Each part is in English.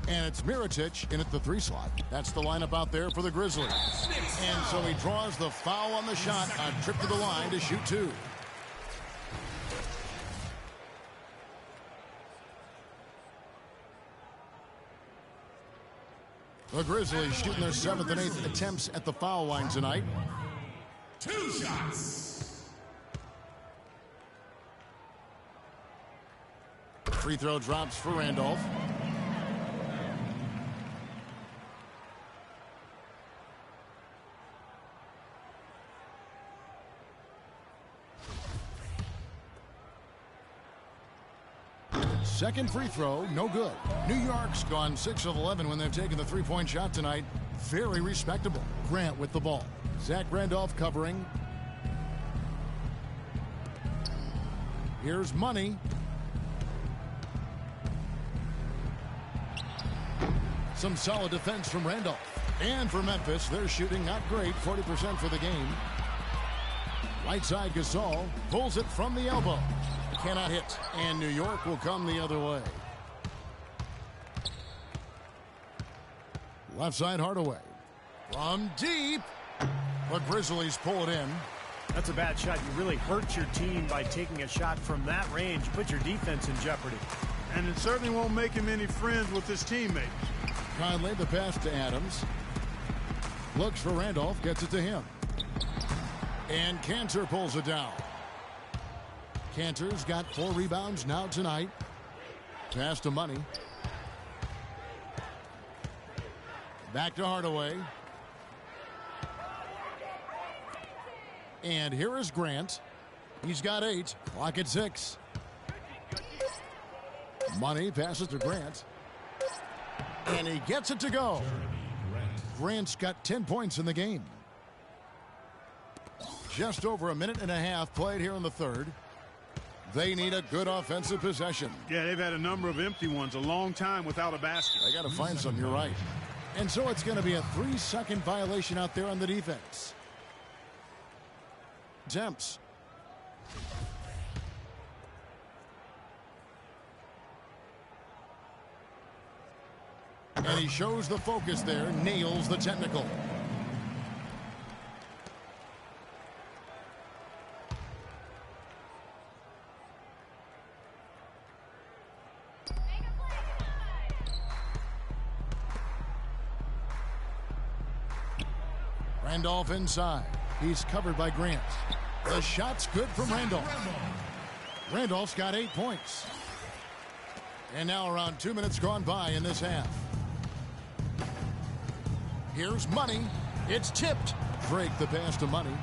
And it's Mirotic in at the 3 slot. That's the lineup out there for the Grizzlies. And so he draws the foul on the shot. A trip to the line to shoot 2. The Grizzlies shooting their 7th and 8th attempts at the foul line tonight. 2 shots. Free throw drops for Randolph. Second free throw, no good. New York's gone 6 of 11 when they've taken the 3-point shot tonight. Very respectable. Grant with the ball. Zach Randolph covering. Here's Money. Some solid defense from Randolph. And for Memphis, they're shooting not great, 40% for the game. Right side Gasol pulls it from the elbow. Cannot hit, and New York will come the other way. Left side Hardaway. From deep. The Grizzlies pull it in. That's a bad shot. You really hurt your team by taking a shot from that range. Put your defense in jeopardy. And it certainly won't make him any friends with his teammates. Conley, the pass to Adams. Looks for Randolph, gets it to him. And Cantor pulls it down. Cantor's got 4 rebounds now tonight. Pass to Money. Back to Hardaway. And here is Grant. He's got 8. Clock at 6. Money passes to Grant. And he gets it to go. Grant's got 10 points in the game. Just over a minute and a half played here in the third. They need a good offensive possession. Yeah, they've had a number of empty ones, a long time without a basket. They got to find some, you're right. And so it's going to be a 3-second violation out there on the defense. Attempts. And he shows the focus there, nails the technical. Randolph inside. He's covered by Grant. The shot's good from Randolph. Randolph's got 8 points. And now around 2 minutes gone by in this half. Here's Money. It's tipped. Drake the pass to Money.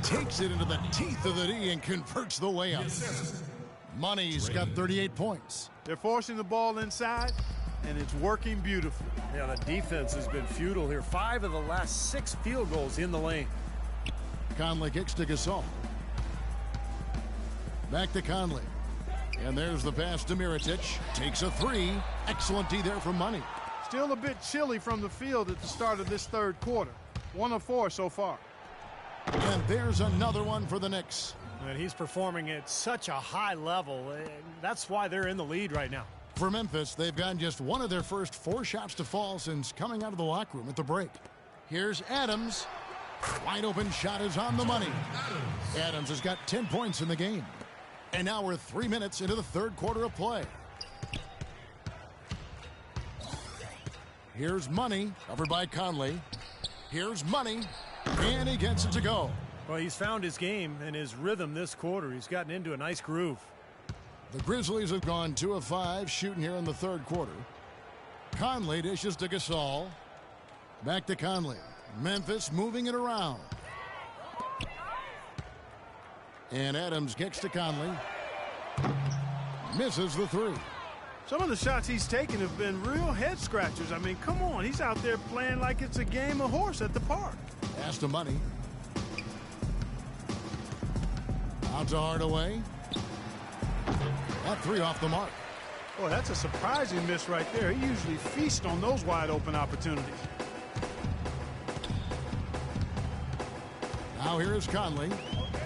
Takes it into the teeth of the D and converts the layup. Money's got 38 points. They're forcing the ball inside, and it's working beautifully. Yeah, the defense has been futile here. 5 of the last 6 field goals in the lane. Conley kicks to Gasol. Back to Conley. And there's the pass to Mirotic. Takes a 3. Excellent D there for Money. Still a bit chilly from the field at the start of this third quarter. 1 of 4 so far. And there's another one for the Knicks. And he's performing at such a high level. That's why they're in the lead right now. For Memphis, they've gotten just one of their first 4 shots to fall since coming out of the locker room at the break. Here's Adams. Wide open shot is on the money. Adams has got 10 points in the game. And now we're 3 minutes into the third quarter of play. Here's Money, covered by Conley. Here's Money, and he gets it to go. Well, he's found his game and his rhythm this quarter. He's gotten into a nice groove. The Grizzlies have gone 2 of 5 shooting here in the third quarter. Conley dishes to Gasol. Back to Conley. Memphis moving it around. And Adams kicks to Conley. Misses the 3. Some of the shots he's taken have been real head scratchers. I mean, come on. He's out there playing like it's a game of horse at the park. Pass to Money. Out to Hardaway. That 3 off the mark. Boy, that's a surprising miss right there. He usually feasts on those wide open opportunities. Now here is Conley.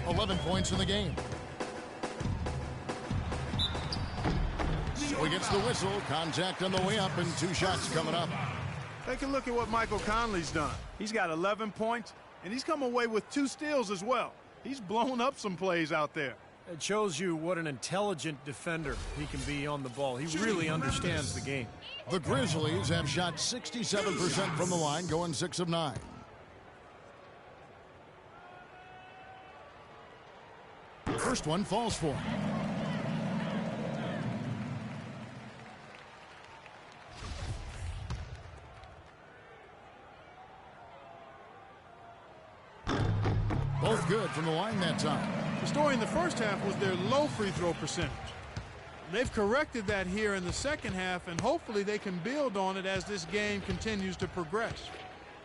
11 points in the game. He gets the whistle. Contact on the way up and 2 shots coming up. Take a look at what Michael Conley's done. He's got 11 points, and he's come away with 2 steals as well. He's blown up some plays out there. It shows you what an intelligent defender he can be on the ball. He really understands the game. The Grizzlies have shot 67% from the line, going 6 of 9. First one falls for him. Both good from the line that time. The story in the first half was their low free throw percentage. They've corrected that here in the second half, and hopefully they can build on it as this game continues to progress.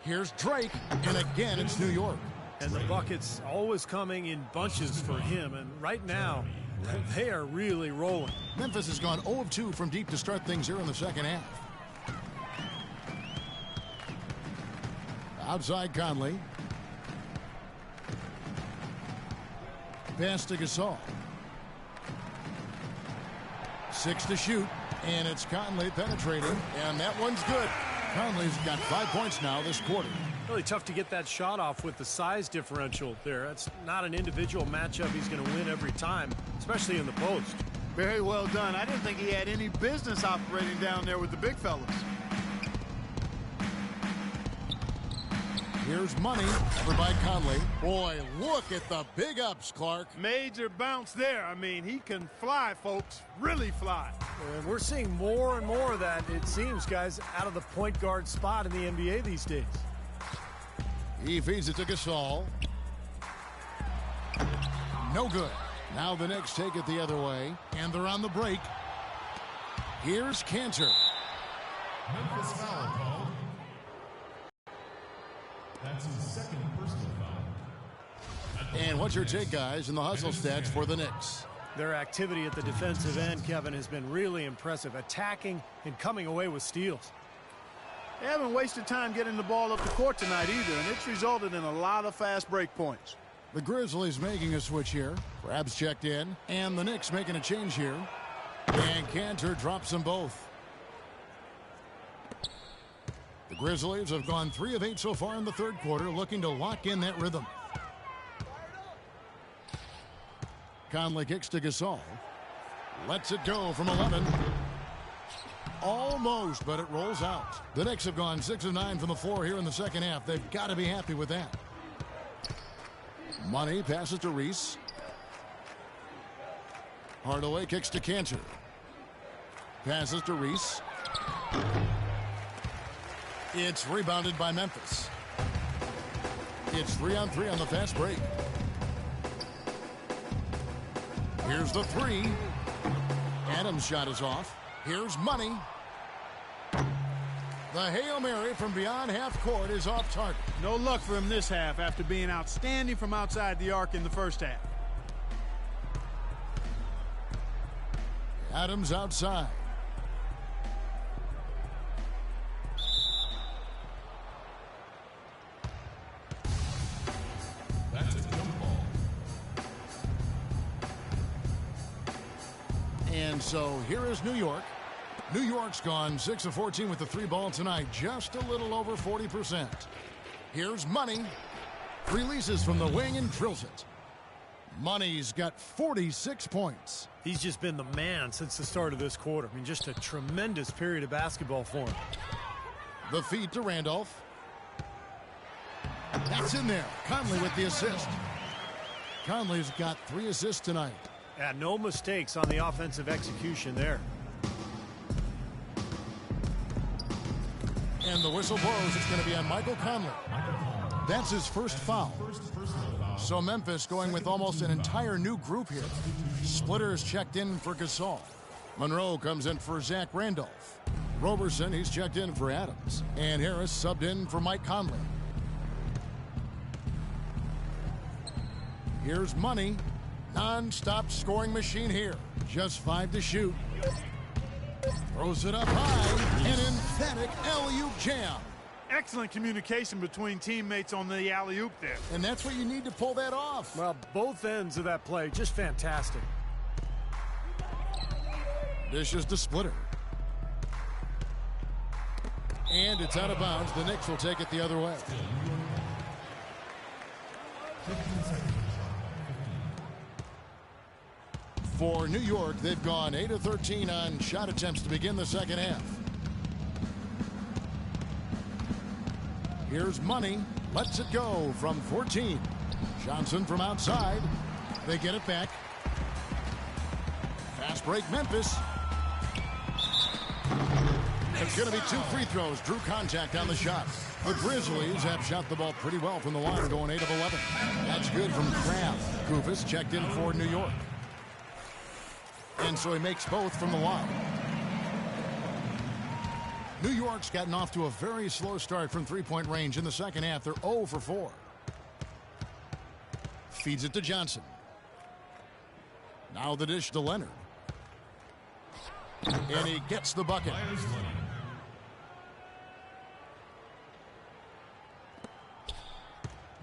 Here's Drake, and again it's New York. And the buckets always coming in bunches for him, and right now they are really rolling. Memphis has gone 0 of 2 from deep to start things here in the second half. Outside Conley. Pass to Gasol. 6 to shoot, and it's Conley penetrating, and that one's good. Conley's got 5 points now this quarter. Really tough to get that shot off with the size differential there. That's not an individual matchup he's going to win every time, especially in the post. Very well done. I didn't think he had any business operating down there with the big fellas. Here's money covered by Conley. Boy, look at the big ups, Clark. Major bounce there. I mean, he can fly, folks. Really fly. And we're seeing more and more of that, it seems, guys, out of the point guard spot in the NBA these days. He feeds it to Gasol. No good. Now the Knicks take it the other way, and they're on the break. Here's Cantor. Memphis foul called. That's his second personal foul. And what's your take, guys, in the hustle stats for the Knicks? Their activity at the defensive end, Kevin, has been really impressive, attacking and coming away with steals. They haven't wasted time getting the ball up the court tonight either, and it's resulted in a lot of fast break points. The Grizzlies making a switch here. Crabs checked in, and the Knicks making a change here. And Cantor drops them both. The Grizzlies have gone 3 of 8 so far in the third quarter, looking to lock in that rhythm. Conley kicks to Gasol. Lets it go from 11. Almost, but it rolls out. The Knicks have gone 6 of 9 from the floor here in the second half. They've got to be happy with that. Money passes to Reese. Hardaway kicks to Cantor. Passes to Reese. It's rebounded by Memphis. It's 3-on-3 on the fast break. Here's the 3. Adams' shot is off. Here's money. The Hail Mary from beyond half court is off target. No luck for him this half after being outstanding from outside the arc in the first half. Adams outside. That's a jump ball. And so here is New York. New York's gone 6 of 14 with the 3 ball tonight, just a little over 40%. Here's Money. Releases from the wing and drills it. Money's got 46 points. He's just been the man since the start of this quarter. I mean, just a tremendous period of basketball for him. The feed to Randolph. That's in there. Conley with the assist. Conley's got 3 assists tonight. Yeah, no mistakes on the offensive execution there. And the whistle blows. It's going to be on Michael Conley. That's his first foul. So Memphis going with almost an entire new group here. Splitters checked in for Gasol. Monroe comes in for Zach Randolph. Roberson, he's checked in for Adams. And Harris subbed in for Mike Conley. Here's Money. Non-stop scoring machine here. Just 5 to shoot. Throws it up high. An emphatic alley-oop jam. Excellent communication between teammates on the alley-oop there. And that's what you need to pull that off. Well, both ends of that play, just fantastic. Dishes to Splitter. And it's out of bounds. The Knicks will take it the other way. 15 seconds. For New York, they've gone 8 of 13 on shot attempts to begin the second half. Here's Money. Lets it go from 14. Johnson from outside. They get it back. Fast break, Memphis. It's going to be 2 free throws. Drew contact on the shot. The Grizzlies have shot the ball pretty well from the line, going 8 of 11. That's good from Crab. Kufis checked in for New York. And so he makes both from the line. New York's gotten off to a very slow start from three-point range in the second half. They're 0 for 4. Feeds it to Johnson. Now the dish to Leonard. And he gets the bucket.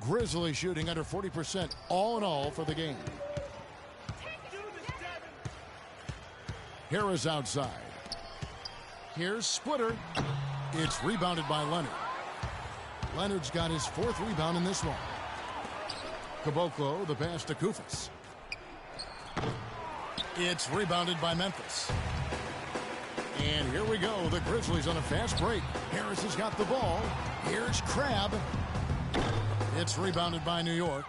Grizzly shooting under 40% all in all for the game. Harris outside. Here's Splitter. It's rebounded by Leonard. Leonard's got his 4th rebound in this one. Caboclo, the pass to Kufis. It's rebounded by Memphis. And here we go. The Grizzlies on a fast break. Harris has got the ball. Here's Crab. It's rebounded by New York.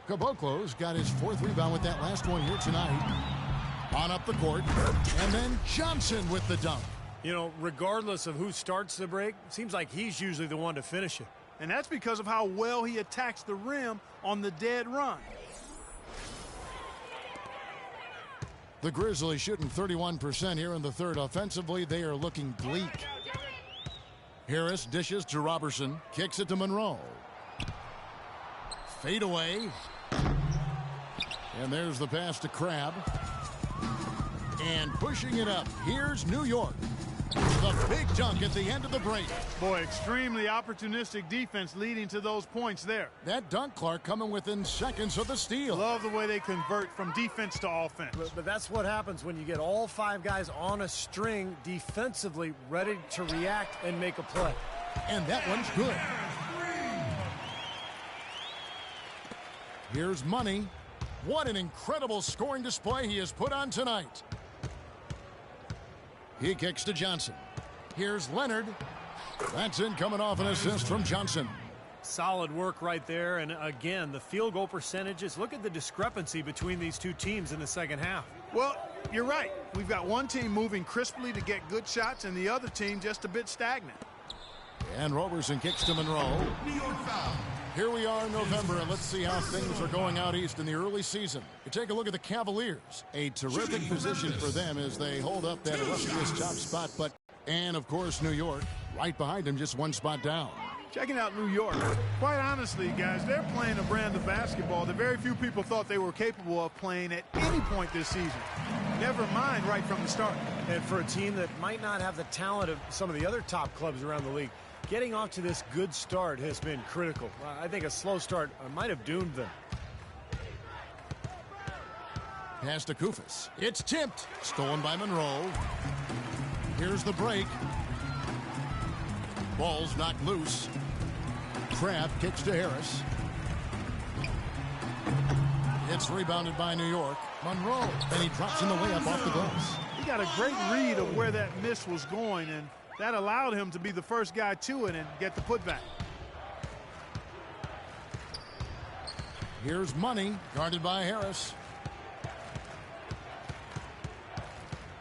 Caboclo's got his 4th rebound with that last one here tonight. On up the court. And then Johnson with the dunk. You know, regardless of who starts the break, it seems like he's usually the one to finish it. And that's because of how well he attacks the rim on the dead run. The Grizzlies shooting 31% here in the third. Offensively, they are looking bleak. Harris dishes to Robertson. Kicks it to Monroe. Fade away. And there's the pass to Crab. And pushing it up. Here's New York. The big dunk at the end of the break. Boy, extremely opportunistic defense leading to those points there. That dunk, Clark, coming within seconds of the steal. Love the way they convert from defense to offense. But that's what happens when you get all 5 guys on a string defensively ready to react and make a play. And that one's good. Here's Money. What an incredible scoring display he has put on tonight. He kicks to Johnson. Here's Leonard. That's in, coming off an assist from Johnson. Solid work right there. And again, the field goal percentages. Look at the discrepancy between these two teams in the second half. Well, you're right. We've got one team moving crisply to get good shots and the other team just a bit stagnant. And Robertson kicks to Monroe. New York foul. Here we are in November, and let's see how things are going out east in the early season. You take a look at the Cavaliers. A terrific position for them as they hold up that illustrious top spot. And, of course, New York, right behind them, just 1 spot down. Checking out New York. Quite honestly, guys, they're playing a brand of basketball that very few people thought they were capable of playing at any point this season. Never mind right from the start. And for a team that might not have the talent of some of the other top clubs around the league, getting off to this good start has been critical. I think a slow start might have doomed them. Pass to Kufis. It's tipped. Stolen by Monroe. Here's the break. Ball's knocked loose. Crab kicks to Harris. It's rebounded by New York. Monroe. And he drops in the layup off the glass. He got a great read of where that miss was going, and that allowed him to be the first guy to it and get the putback. Here's Money, guarded by Harris.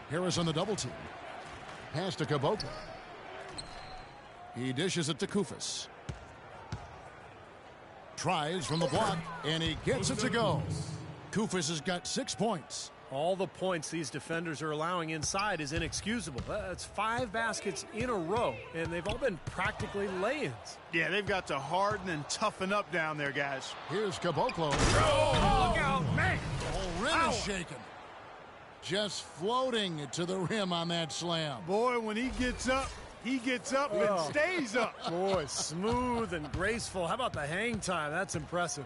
Harris on the double team. Pass to Caboclo. He dishes it to Kufis. Tries from the block, and he gets it to go. Kufis has got 6 points. All the points these defenders are allowing inside is inexcusable. That's 5 baskets in a row, and they've all been practically lay-ins. Yeah, they've got to harden and toughen up down there, guys. Here's Caboclo. Oh, look out, man! The whole rim is shaking. Just floating to the rim on that slam. Boy, when he gets up and stays up. Boy, smooth and graceful. How about the hang time? That's impressive.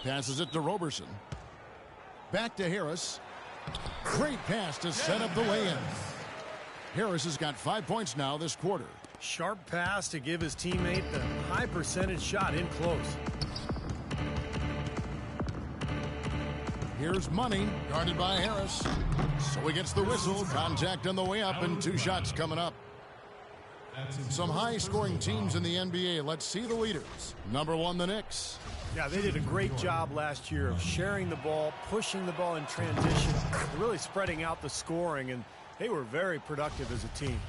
Passes it to Robertson. Back to Harris. Great pass to set up the lay-in. Harris has got 5 points now this quarter. Sharp pass to give his teammate the high percentage shot in close. Here's Money, guarded by Harris. So he gets the whistle. Contact on the way up, and 2 shots coming up. Some high-scoring teams in the NBA. Let's see the leaders. Number 1, the Knicks. Yeah, they did a great job last year of sharing the ball, pushing the ball in transition, really spreading out the scoring, and they were very productive as a team.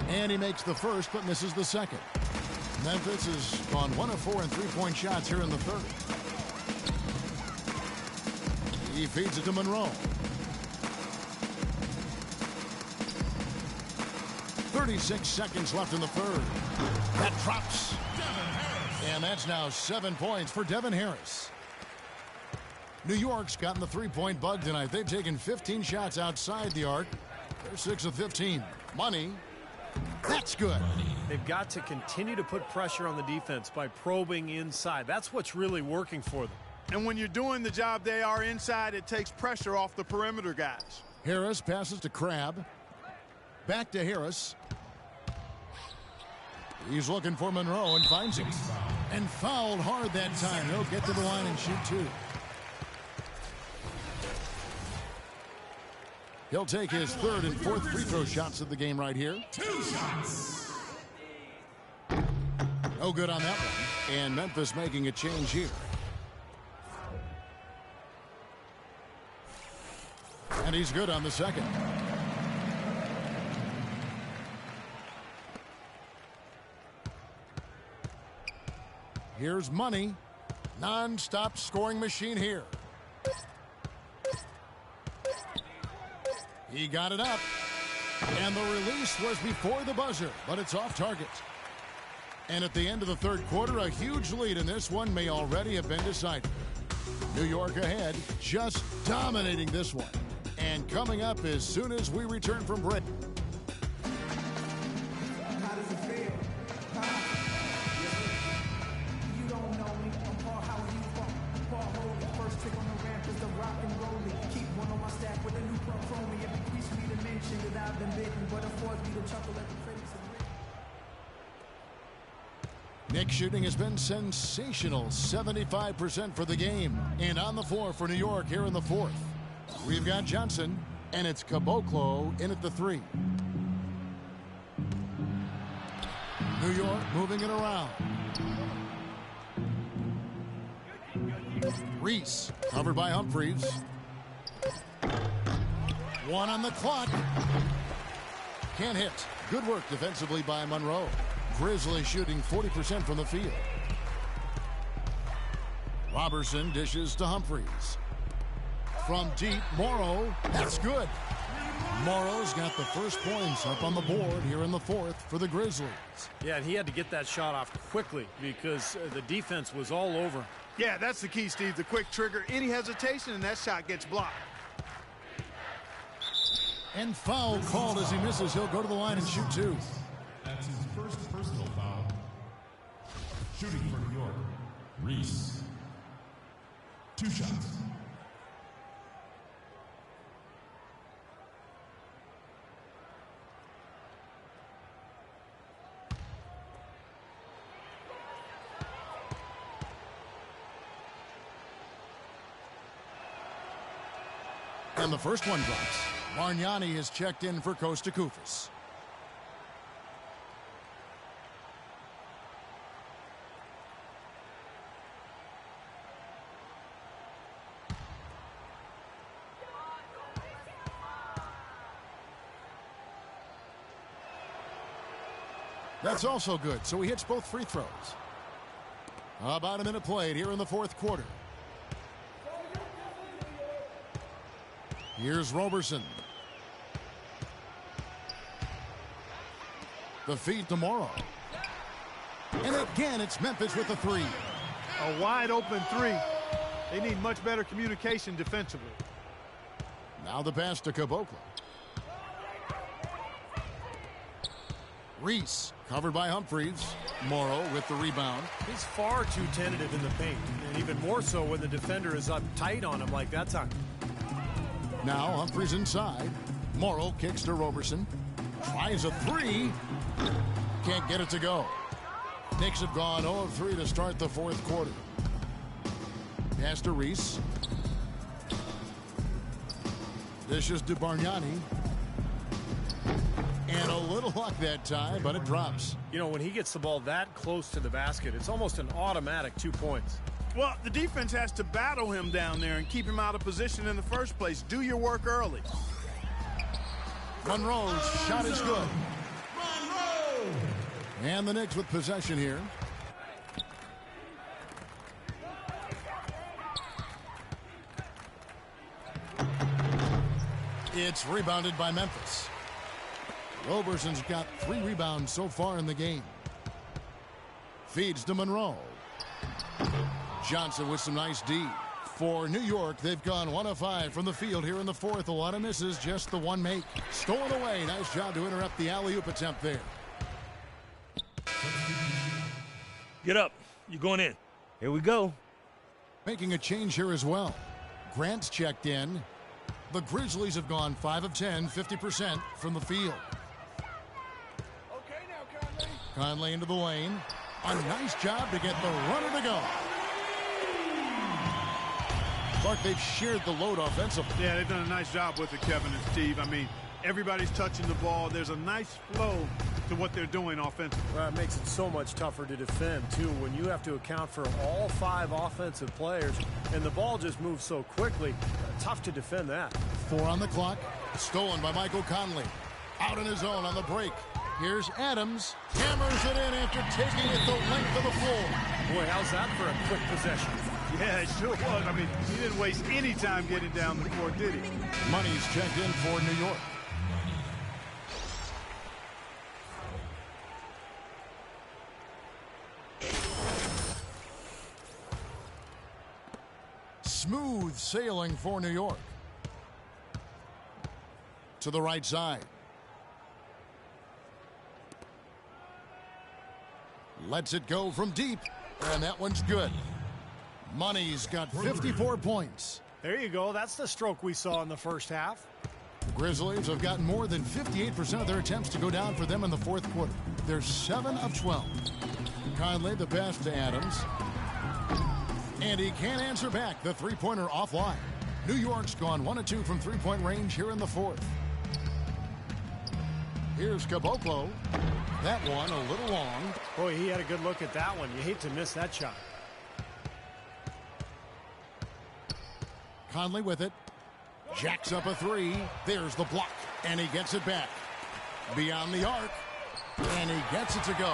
And he makes the first, but misses the second. Memphis has gone 1 of 4 in three-point shots here in the third. He feeds it to Monroe. 36 seconds left in the third. That drops. And that's now 7 points for Devin Harris. New York's gotten the three-point bug tonight. They've taken 15 shots outside the arc. They're 6 of 15. Money. That's good. They've got to continue to put pressure on the defense by probing inside. That's what's really working for them. And when you're doing the job they are inside, it takes pressure off the perimeter guys. Harris passes to Crabbe. Back to Harris. He's looking for Monroe and finds him. And fouled hard that time. He'll get to the line and shoot 2. He'll take his 3rd and 4th free throw shots of the game right here. 2 shots. No good on that one. And Memphis making a change here. And he's good on the second. Here's Money. Non-stop scoring machine here. He got it up. And the release was before the buzzer, but it's off target. And at the end of the third quarter, a huge lead in this one may already have been decided. New York ahead, just dominating this one. And coming up as soon as we return from break. How does it feel? You don't know me. I'm Paul, how you from? Paul Holy, first trick on the ramp is the rock and rolling. Keep one on my stack with a new pro from me. Every piece of me to mention that I've been bitten, but affords me to chuckle at the critics and Nick's shooting has been sensational. 75% for the game. And on the floor for New York here in the fourth. We've got Johnson, and it's Caboclo in at the 3. New York moving it around. Reese, covered by Humphries. 1 on the clock. Can't hit. Good work defensively by Monroe. Grizzlies shooting 40% from the field. Robertson dishes to Humphries. From deep, Morrow. That's good. Morrow's got the first points up on the board here in the fourth for the Grizzlies. Yeah, and he had to get that shot off quickly because the defense was all over. Yeah, that's the key, Steve. The quick trigger. Any hesitation, and that shot gets blocked. And foul called as he misses. He'll go to the line and shoot 2. That's his first personal foul. Shooting for New York, Reese. 2 shots. And the first one drops. Margnani is checked in for Costa Koufis. That's also good, so he hits both free throws. About a minute played here in the fourth quarter. Here's Robertson. The feed to Morrow. And again, it's Memphis with the 3. A wide open 3. They need much better communication defensively. Now the pass to Caboclo. Reese covered by Humphries. Morrow with the rebound. He's far too tentative in the paint, and even more so when the defender is up tight on him like that time. Now Humphries inside. Morrow kicks to Roberson. Tries a three. Can't get it to go. Knicks have gone 0 of 3 to start the fourth quarter. Pass to Reese. Dishes to Bargnani. And a little luck that time, but it drops. You know, when he gets the ball that close to the basket, it's almost an automatic 2 points. Well, the defense has to battle him down there and keep him out of position in the first place. Do your work early. Monroe's shot is good. And the Knicks with possession here. It's rebounded by Memphis. Roberson's got 3 rebounds so far in the game. Feeds to Monroe. Johnson with some nice D. For New York, they've gone 1 of 5 from the field here in the fourth. A lot of misses, just the one make. Stolen away. Nice job to interrupt the alley-oop attempt there. Get up. You're going in. Here we go. Making a change here as well. Grant's checked in. The Grizzlies have gone 5 of 10, 50% from the field. Okay now, Conley. Conley into the lane. A nice job to get the runner to go. Clark, they've shared the load offensively. Yeah, they've done a nice job with it, Kevin and Steve. I mean, everybody's touching the ball. There's a nice flow to what they're doing offensively. Well, it makes it so much tougher to defend, too, when you have to account for all 5 offensive players, and the ball just moves so quickly. Tough to defend that. 4 on the clock. Stolen by Michael Conley. Out on his own on the break. Here's Adams. Hammers it in after taking it the length of the floor. Boy, how's that for a quick possession? Yeah, it sure was. I mean, he didn't waste any time getting down the court, did he? Money's checked in for New York. Smooth sailing for New York. To the right side. Lets it go from deep. And that one's good. Money's got 54 points. There you go. That's the stroke we saw in the first half. The Grizzlies have gotten more than 58% of their attempts to go down for them in the fourth quarter. They're 7 of 12. Conley the pass to Adams. And he can't answer back. The three-pointer offline. New York's gone 1 of 2 from three-point range here in the fourth. Here's Caboclo. That one a little long. Boy, he had a good look at that one. You hate to miss that shot. Conley with it. Jacks up a 3. There's the block. And he gets it back. Beyond the arc. And he gets it to go.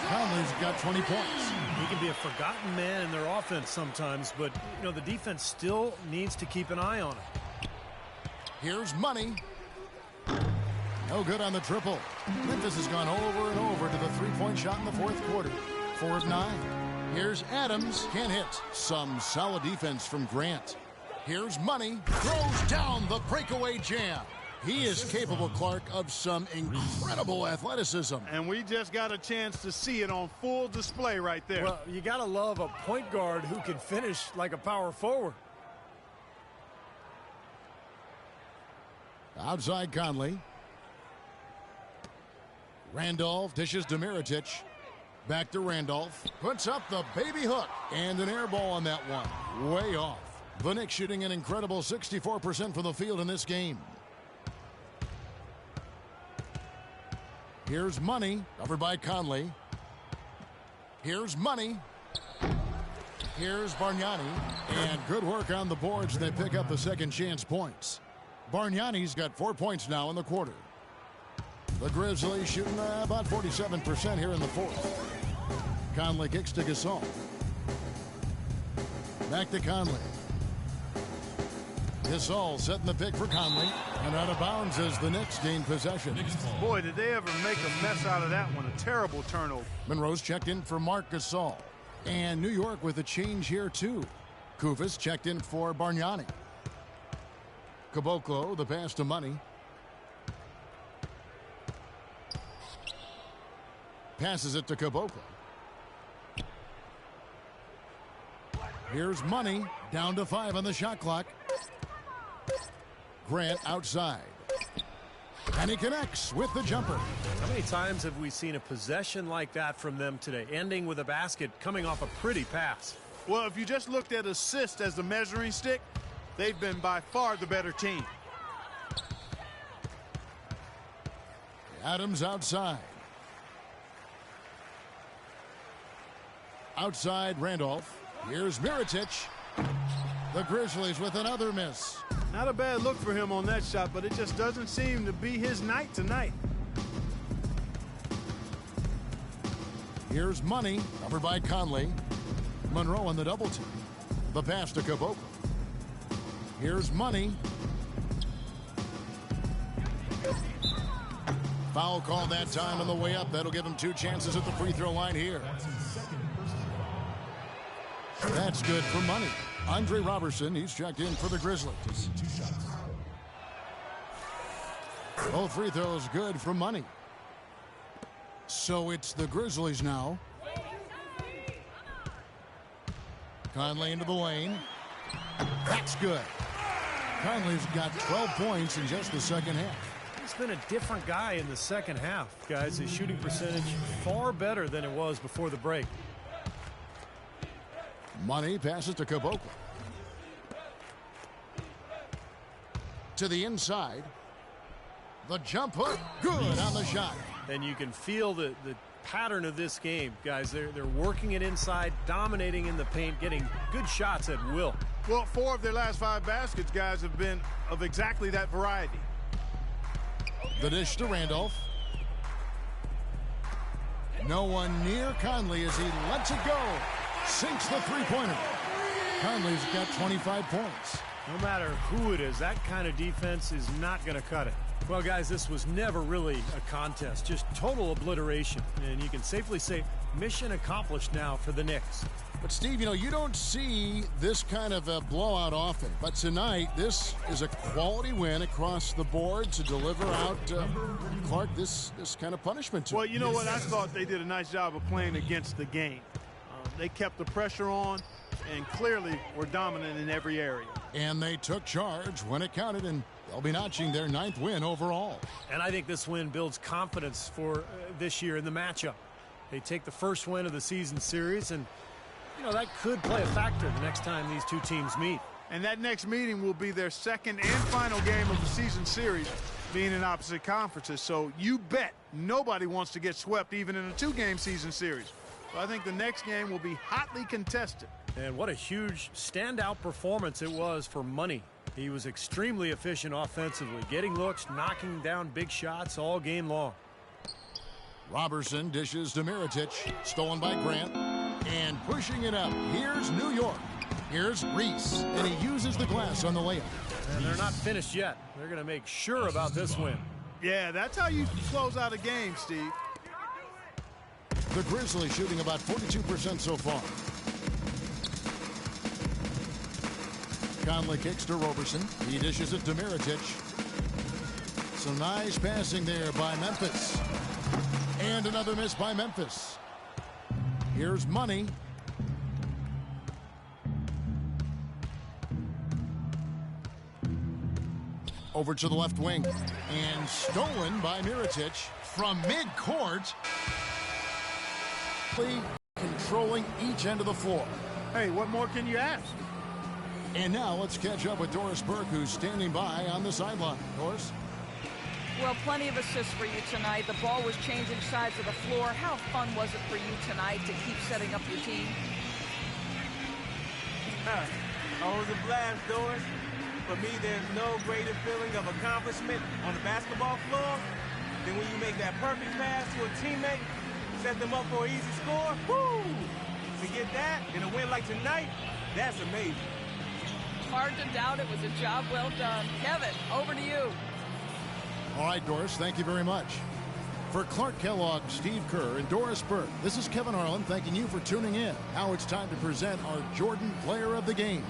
Conley's got 20 points. He can be a forgotten man in their offense sometimes, but, you know, the defense still needs to keep an eye on him. Here's Money. No good on the triple. Memphis has gone over and over to the three-point shot in the fourth quarter. 4 of 9. Here's Adams. Can't hit. Some solid defense from Grant. Here's Money. Throws down the breakaway jam. He is capable, Clark, of some incredible athleticism. And we just got a chance to see it on full display right there. Well, you got to love a point guard who can finish like a power forward. Outside Conley. Randolph dishes to Mirotic. Back to Randolph. Puts up the baby hook. And an air ball on that one. Way off. The Knicks shooting an incredible 64% from the field in this game. Here's Money. Covered by Conley. Here's Money. Here's Bargnani. And good work on the boards. They pick up the second chance points. Bargnani's got 4 points now in the quarter. The Grizzlies shooting about 47% here in the fourth. Conley kicks to Gasol. Back to Conley. Gasol setting the pick for Conley. And out of bounds as the Knicks gain possession. Boy, did they ever make a mess out of that one. A terrible turnover. Monroe's checked in for Marc Gasol. And New York with a change here, too. Kufis checked in for Bargnani. Caboclo, the pass to Money. Passes it to Caboclo. Here's Money, down to 5 on the shot clock. Grant outside. And he connects with the jumper. How many times have we seen a possession like that from them today, ending with a basket coming off a pretty pass? Well, if you just looked at assists as the measuring stick, they've been by far the better team. Adams outside. Outside Randolph. Here's Mirotic. The Grizzlies with another miss. Not a bad look for him on that shot, but it just doesn't seem to be his night tonight. Here's Money, covered by Conley. Monroe on the double team. The pass to Caboclo. Here's Money. Foul called that time on the way up. That'll give him 2 chances at the free throw line here. That's good for Money. Andre Robertson, he's checked in for the Grizzlies. 2 shots. Both free throws good for Money. So it's the Grizzlies now. Conley into the lane. That's good. Conley's got 12 points in just the second half. He's been a different guy in the second half, guys. His shooting percentage far better than it was before the break. Money passes to Caboclo. To the inside. The jump hook, good on the shot. And you can feel the pattern of this game, guys. They're working it inside, dominating in the paint, getting good shots at will. Well, 4 of their last 5 baskets, guys, have been of exactly that variety. The dish to Randolph. No one near Conley as he lets it go. Sinks the three-pointer. Conley's got 25 points. No matter who it is, that kind of defense is not going to cut it. Well, guys, this was never really a contest, just total obliteration. And you can safely say mission accomplished now for the Knicks. But, Steve, you know, you don't see this kind of a blowout often. But tonight, this is a quality win across the board to deliver out, Clark, this kind of punishment to him. Well, you know what? I thought they did a nice job of playing against the game. They kept the pressure on and clearly were dominant in every area. And they took charge when it counted, and they'll be notching their 9th win overall. And I think this win builds confidence for this year in the matchup. They take the first win of the season series, and, you know, that could play a factor the next time these two teams meet. And that next meeting will be their second and final game of the season series, being in opposite conferences. So you bet nobody wants to get swept even in a 2-game season series. So I think the next game will be hotly contested. And what a huge standout performance it was for Money. He was extremely efficient offensively, getting looks, knocking down big shots all game long. Robertson dishes to Mirotic, stolen by Grant, and pushing it up. Here's New York. Here's Reese, and he uses the glass on the layup. And they're not finished yet. They're going to make sure about this win. Yeah, that's how you close out a game, Steve. The Grizzlies shooting about 42% so far. Conley kicks to Robertson. He dishes it to Mirotic. Some nice passing there by Memphis. And another miss by Memphis. Here's Money. Over to the left wing. And stolen by Mirotic from midcourt. Controlling each end of the floor. Hey, what more can you ask? And now let's catch up with Doris Burke, who's standing by on the sideline. Doris? Well, plenty of assists for you tonight. The ball was changing sides of the floor. How fun was it for you tonight to keep setting up your team? Always a blast, Doris. For me, there's no greater feeling of accomplishment on the basketball floor than when you make that perfect pass to a teammate, set them up for an easy score. Woo! To get that in a win like tonight, that's amazing. Hard to doubt it was a job well done. Kevin, over to you. All right, Doris, thank you very much. For Clark Kellogg, Steve Kerr, and Doris Burke, this is Kevin Harlan thanking you for tuning in. Now it's time to present our Jordan Player of the Game.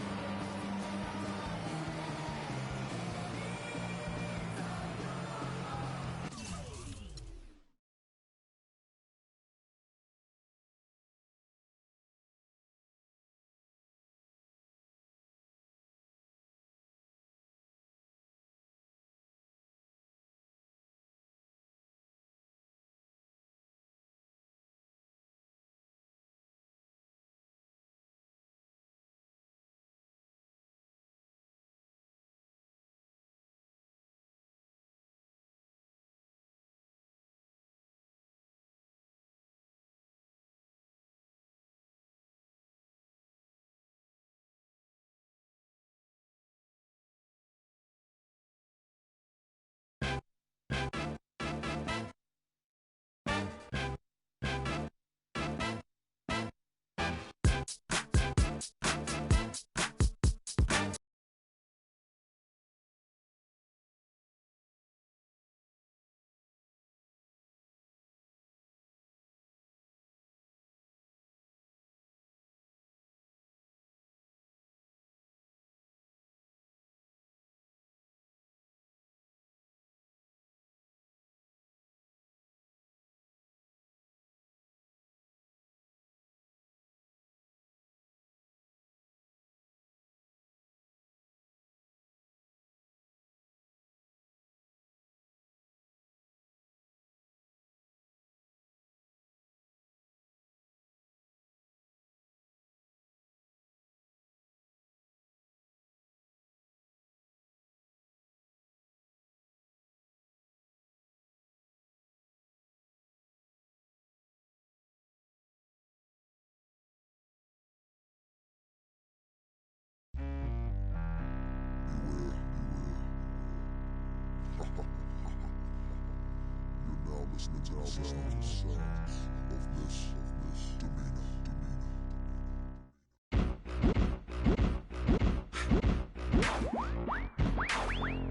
listening to the sounds of Miss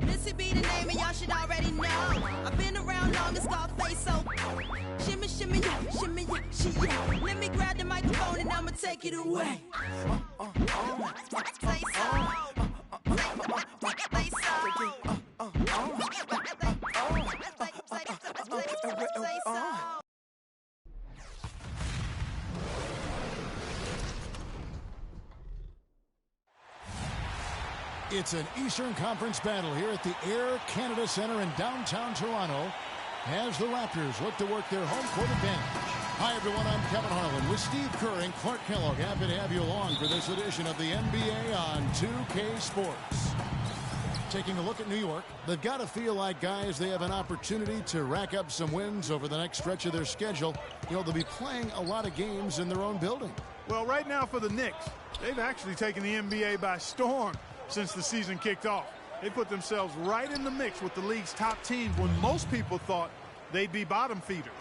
Missy be the name and y'all should already know. I've been around long as Scarface, so shimmy, shimmy, yeah, shimmy, yeah, she, yeah. Let me grab the microphone and I'ma take it away. Say so. Say so. It's an Eastern Conference battle here at the Air Canada Centre in downtown Toronto as the Raptors look to work their home court advantage. Hi, everyone. I'm Kevin Harlan with Steve Kerr and Clark Kellogg. Happy to have you along for this edition of the NBA on 2K Sports. Taking a look at New York, they've got to feel like, guys, they have an opportunity to rack up some wins over the next stretch of their schedule. You know, they'll be playing a lot of games in their own building. Well, right now for the Knicks, they've actually taken the NBA by storm since the season kicked off. They put themselves right in the mix with the league's top teams when most people thought they'd be bottom feeders.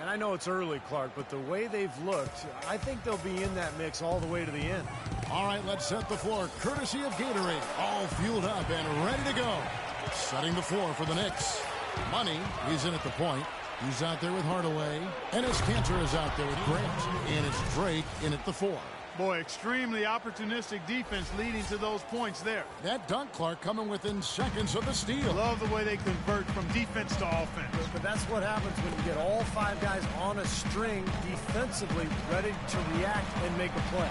And I know it's early, Clark, but the way they've looked, I think they'll be in that mix all the way to the end. All right, let's set the floor courtesy of Gatorade. All fueled up and ready to go. Setting the floor for the Knicks. Money, he's in at the point. He's out there with Hardaway. Enes Kanter is out there with Grant. And it's Drake in at the 4. Boy, extremely opportunistic defense leading to those points there. That dunk, Clark, coming within seconds of the steal. Love the way they convert from defense to offense. But that's what happens when you get all 5 guys on a string defensively ready to react and make a play.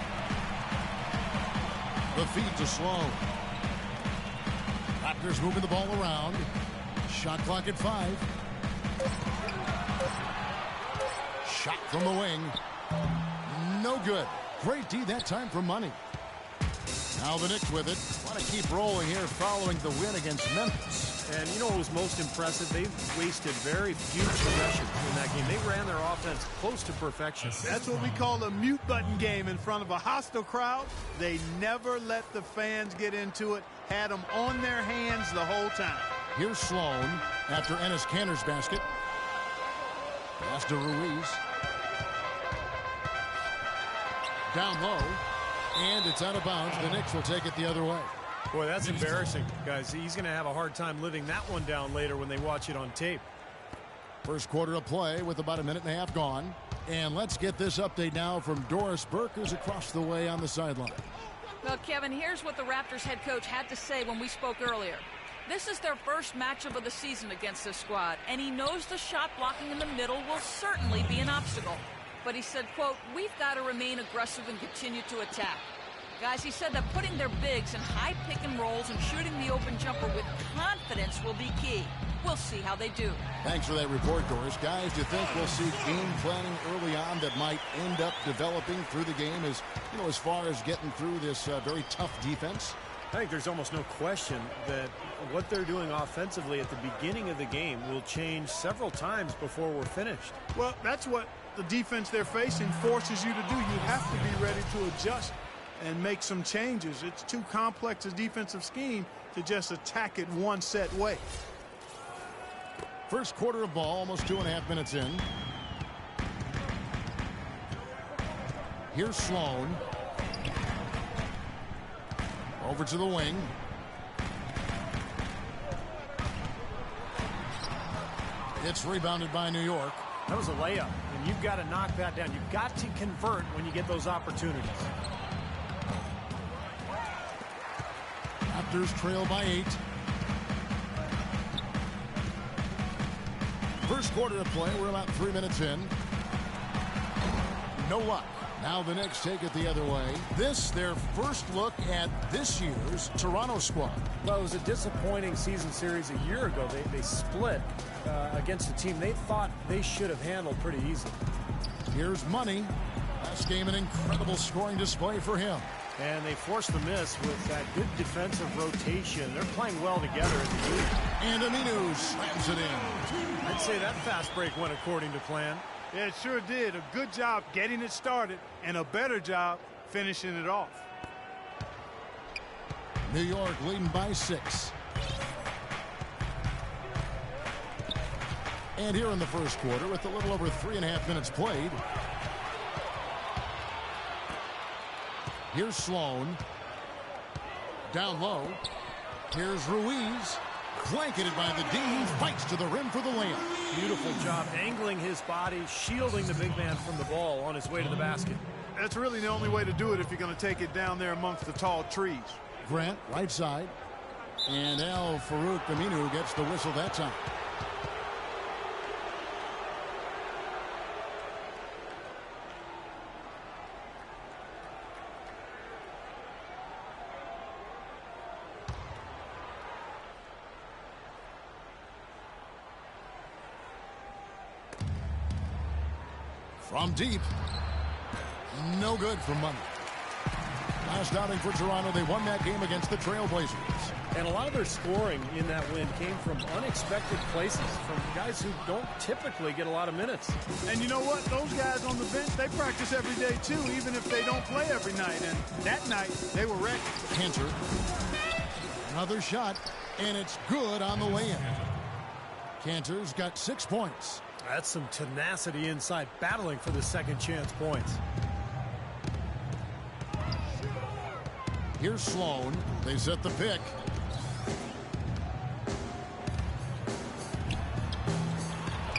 The feed to Sloan. Raptors moving the ball around. Shot clock at 5. Shot from the wing. No good. Great D that time from Money. Now the Knicks with it. Want to keep rolling here following the win against Memphis. And you know what was most impressive? They wasted very few possessions in that game. They ran their offense close to perfection. That's what we call a mute button game in front of a hostile crowd. They never let the fans get into it. Had them on their hands the whole time. Here's Sloan after Enes Kanter's basket. Pass to Ruiz. Down low, and it's out of bounds. The Knicks will take it the other way. Boy, that's embarrassing, guys. He's going to have a hard time living that one down later when they watch it on tape. First quarter of play with about a minute and a half gone. And let's get this update now from Doris Burke, who's across the way on the sideline. Well, Kevin, here's what the Raptors head coach had to say when we spoke earlier. This is their first matchup of the season against this squad, and he knows the shot blocking in the middle will certainly be an obstacle. But he said, quote, we've got to remain aggressive and continue to attack. Guys, he said that putting their bigs in high pick and rolls and shooting the open jumper with confidence will be key. We'll see how they do. Thanks for that report, Doris. Guys, do you think we'll see game planning early on that might end up developing through the game as far as getting through this very tough defense? I think there's almost no question that what they're doing offensively at the beginning of the game will change several times before we're finished. Well, that's what the defense they're facing forces you to do. You have to be ready to adjust and make some changes. It's too complex a defensive scheme to just attack it one set way. First quarter of ball, almost 2.5 minutes in. Here's Sloan. Over to the wing. It's rebounded by New York. That was a layup, and you've got to knock that down. You've got to convert when you get those opportunities. Raptors trail by 8. First quarter of play, we're about 3 minutes in. No luck. Now the Knicks take it the other way. This, their first look at this year's Toronto squad. Well, it was a disappointing season series a year ago. They split against a team they thought they should have handled pretty easily. Here's Money. Last game, an incredible scoring display for him. And they forced the miss with that good defensive rotation. They're playing well together at the league. And Aminu slams it in. I'd say that fast break went according to plan. Yeah, it sure did. A good job getting it started and a better job finishing it off. New York leading by 6. And here in the first quarter, with a little over 3.5 minutes played, here's Sloan. Down low. Here's Ruiz. Blanketed by the D. Fights to the rim for the layup. Beautiful job angling his body, shielding the big man from the ball on his way to the basket. That's really the only way to do it if you're going to take it down there amongst the tall trees. Grant, right side. And El Farouk Aminu gets the whistle that time. From deep. No good for money. Last outing for Toronto, they won that game against the Trailblazers. And a lot of their scoring in that win came from unexpected places, from guys who don't typically get a lot of minutes. And you know what? Those guys on the bench, they practice every day too, even if they don't play every night. And that night, they were ready. Cantor. Another shot, and it's good on the way in. Cantor's got 6 points. That's some tenacity inside, battling for the second chance points. Here's Sloan. They set the pick.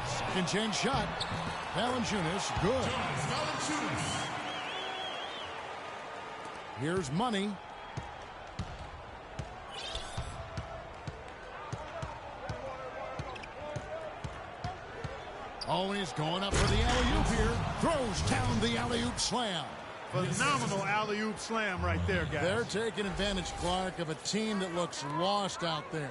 Second chance shot. Valanciunas, good. Here's Money. Oh, and he's going up for the alley-oop here. Throws down the alley-oop slam. Phenomenal alley-oop slam right there, guys. They're taking advantage, Clark, of a team that looks lost out there.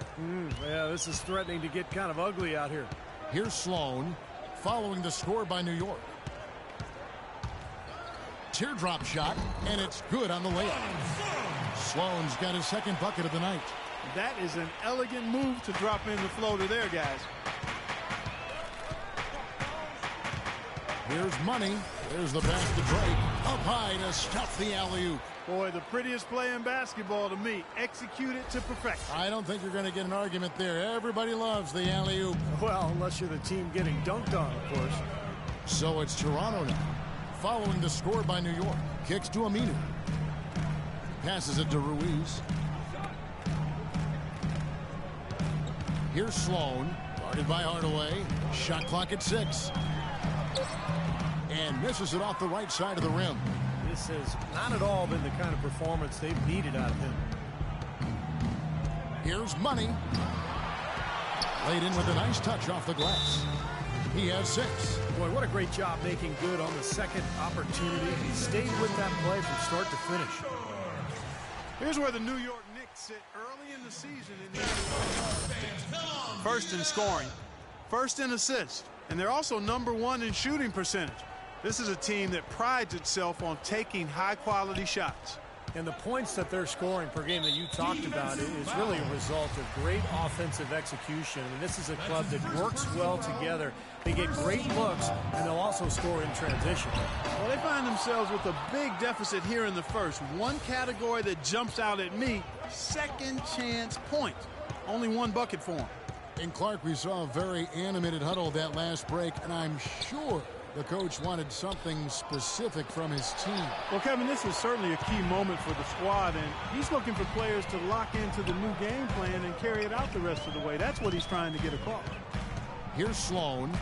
Yeah, this is threatening to get kind of ugly out here. Here's Sloan, following the score by New York. Teardrop shot, and it's good on the layup. Sloan's got his second bucket of the night. That is an elegant move to drop in the floater there, guys. Here's Money. There's the pass to Drake. Up high to stuff the alley-oop. Boy, the prettiest play in basketball to me. Execute it to perfection. I don't think you're going to get an argument there. Everybody loves the alley-oop. Well, unless you're the team getting dunked on, of course. So it's Toronto now, following the score by New York. Kicks to Aminu. Passes it to Ruiz. Here's Sloan. Guarded by Hardaway. Shot clock at 6. And misses it off the right side of the rim. This has not at all been the kind of performance they've needed out of him. Here's Money. Laid in with a nice touch off the glass. He has 6. Boy, what a great job making good on the second opportunity. He stayed with that play from start to finish. Here's where the New York Knicks sit early in the season. First in scoring, first in assists, and they're also #1 in shooting percentage. This is a team that prides itself on taking high-quality shots. And the points that they're scoring per game that you talked about is really a result of great offensive execution. I mean, this is a club that works well together. They get great looks, and they'll also score in transition. Well, they find themselves with a big deficit here in the first. One category that jumps out at me, second chance points. Only one bucket for them. And Clark, we saw a very animated huddle that last break, and I'm sure the coach wanted something specific from his team. Well, Kevin, this is certainly a key moment for the squad, and he's looking for players to lock into the new game plan and carry it out the rest of the way. That's what he's trying to get across. Here's Sloan.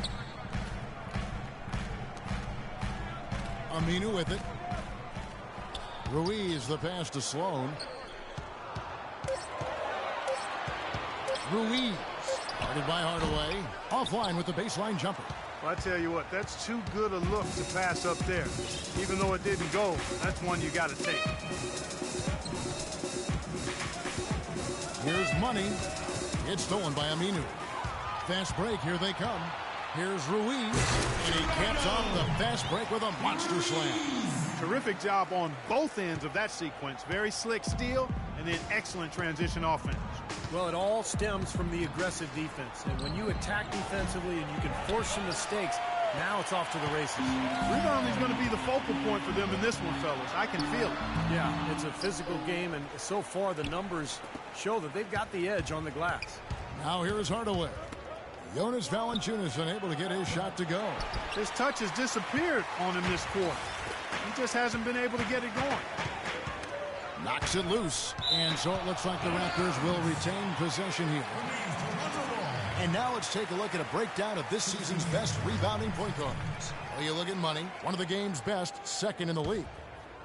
Aminu with it. Ruiz the pass to Sloan. Ruiz. Guarded by Hardaway. Offline with the baseline jumper. Well, I tell you what, that's too good a look to pass up there. Even though it didn't go, that's one you got to take. Here's Money. It's stolen by Aminu. Fast break, here they come. Here's Ruiz, and he caps off the fast break with a monster slam. Terrific job on both ends of that sequence. Very slick steal, and then excellent transition offense. Well, it all stems from the aggressive defense. And when you attack defensively and you can force some mistakes, now it's off to the races. Rebounding is going to be the focal point for them in this one, fellas. I can feel it. Yeah, it's a physical game, and so far the numbers show that they've got the edge on the glass. Now here's Hardaway. Jonas Valanciunas unable to get his shot to go. His touch has disappeared on him this quarter. He just hasn't been able to get it going. Knocks it loose, and so it looks like the Raptors will retain possession here. And now let's take a look at a breakdown of this season's best rebounding point guards. Well, you look at Money, one of the game's best, second in the league.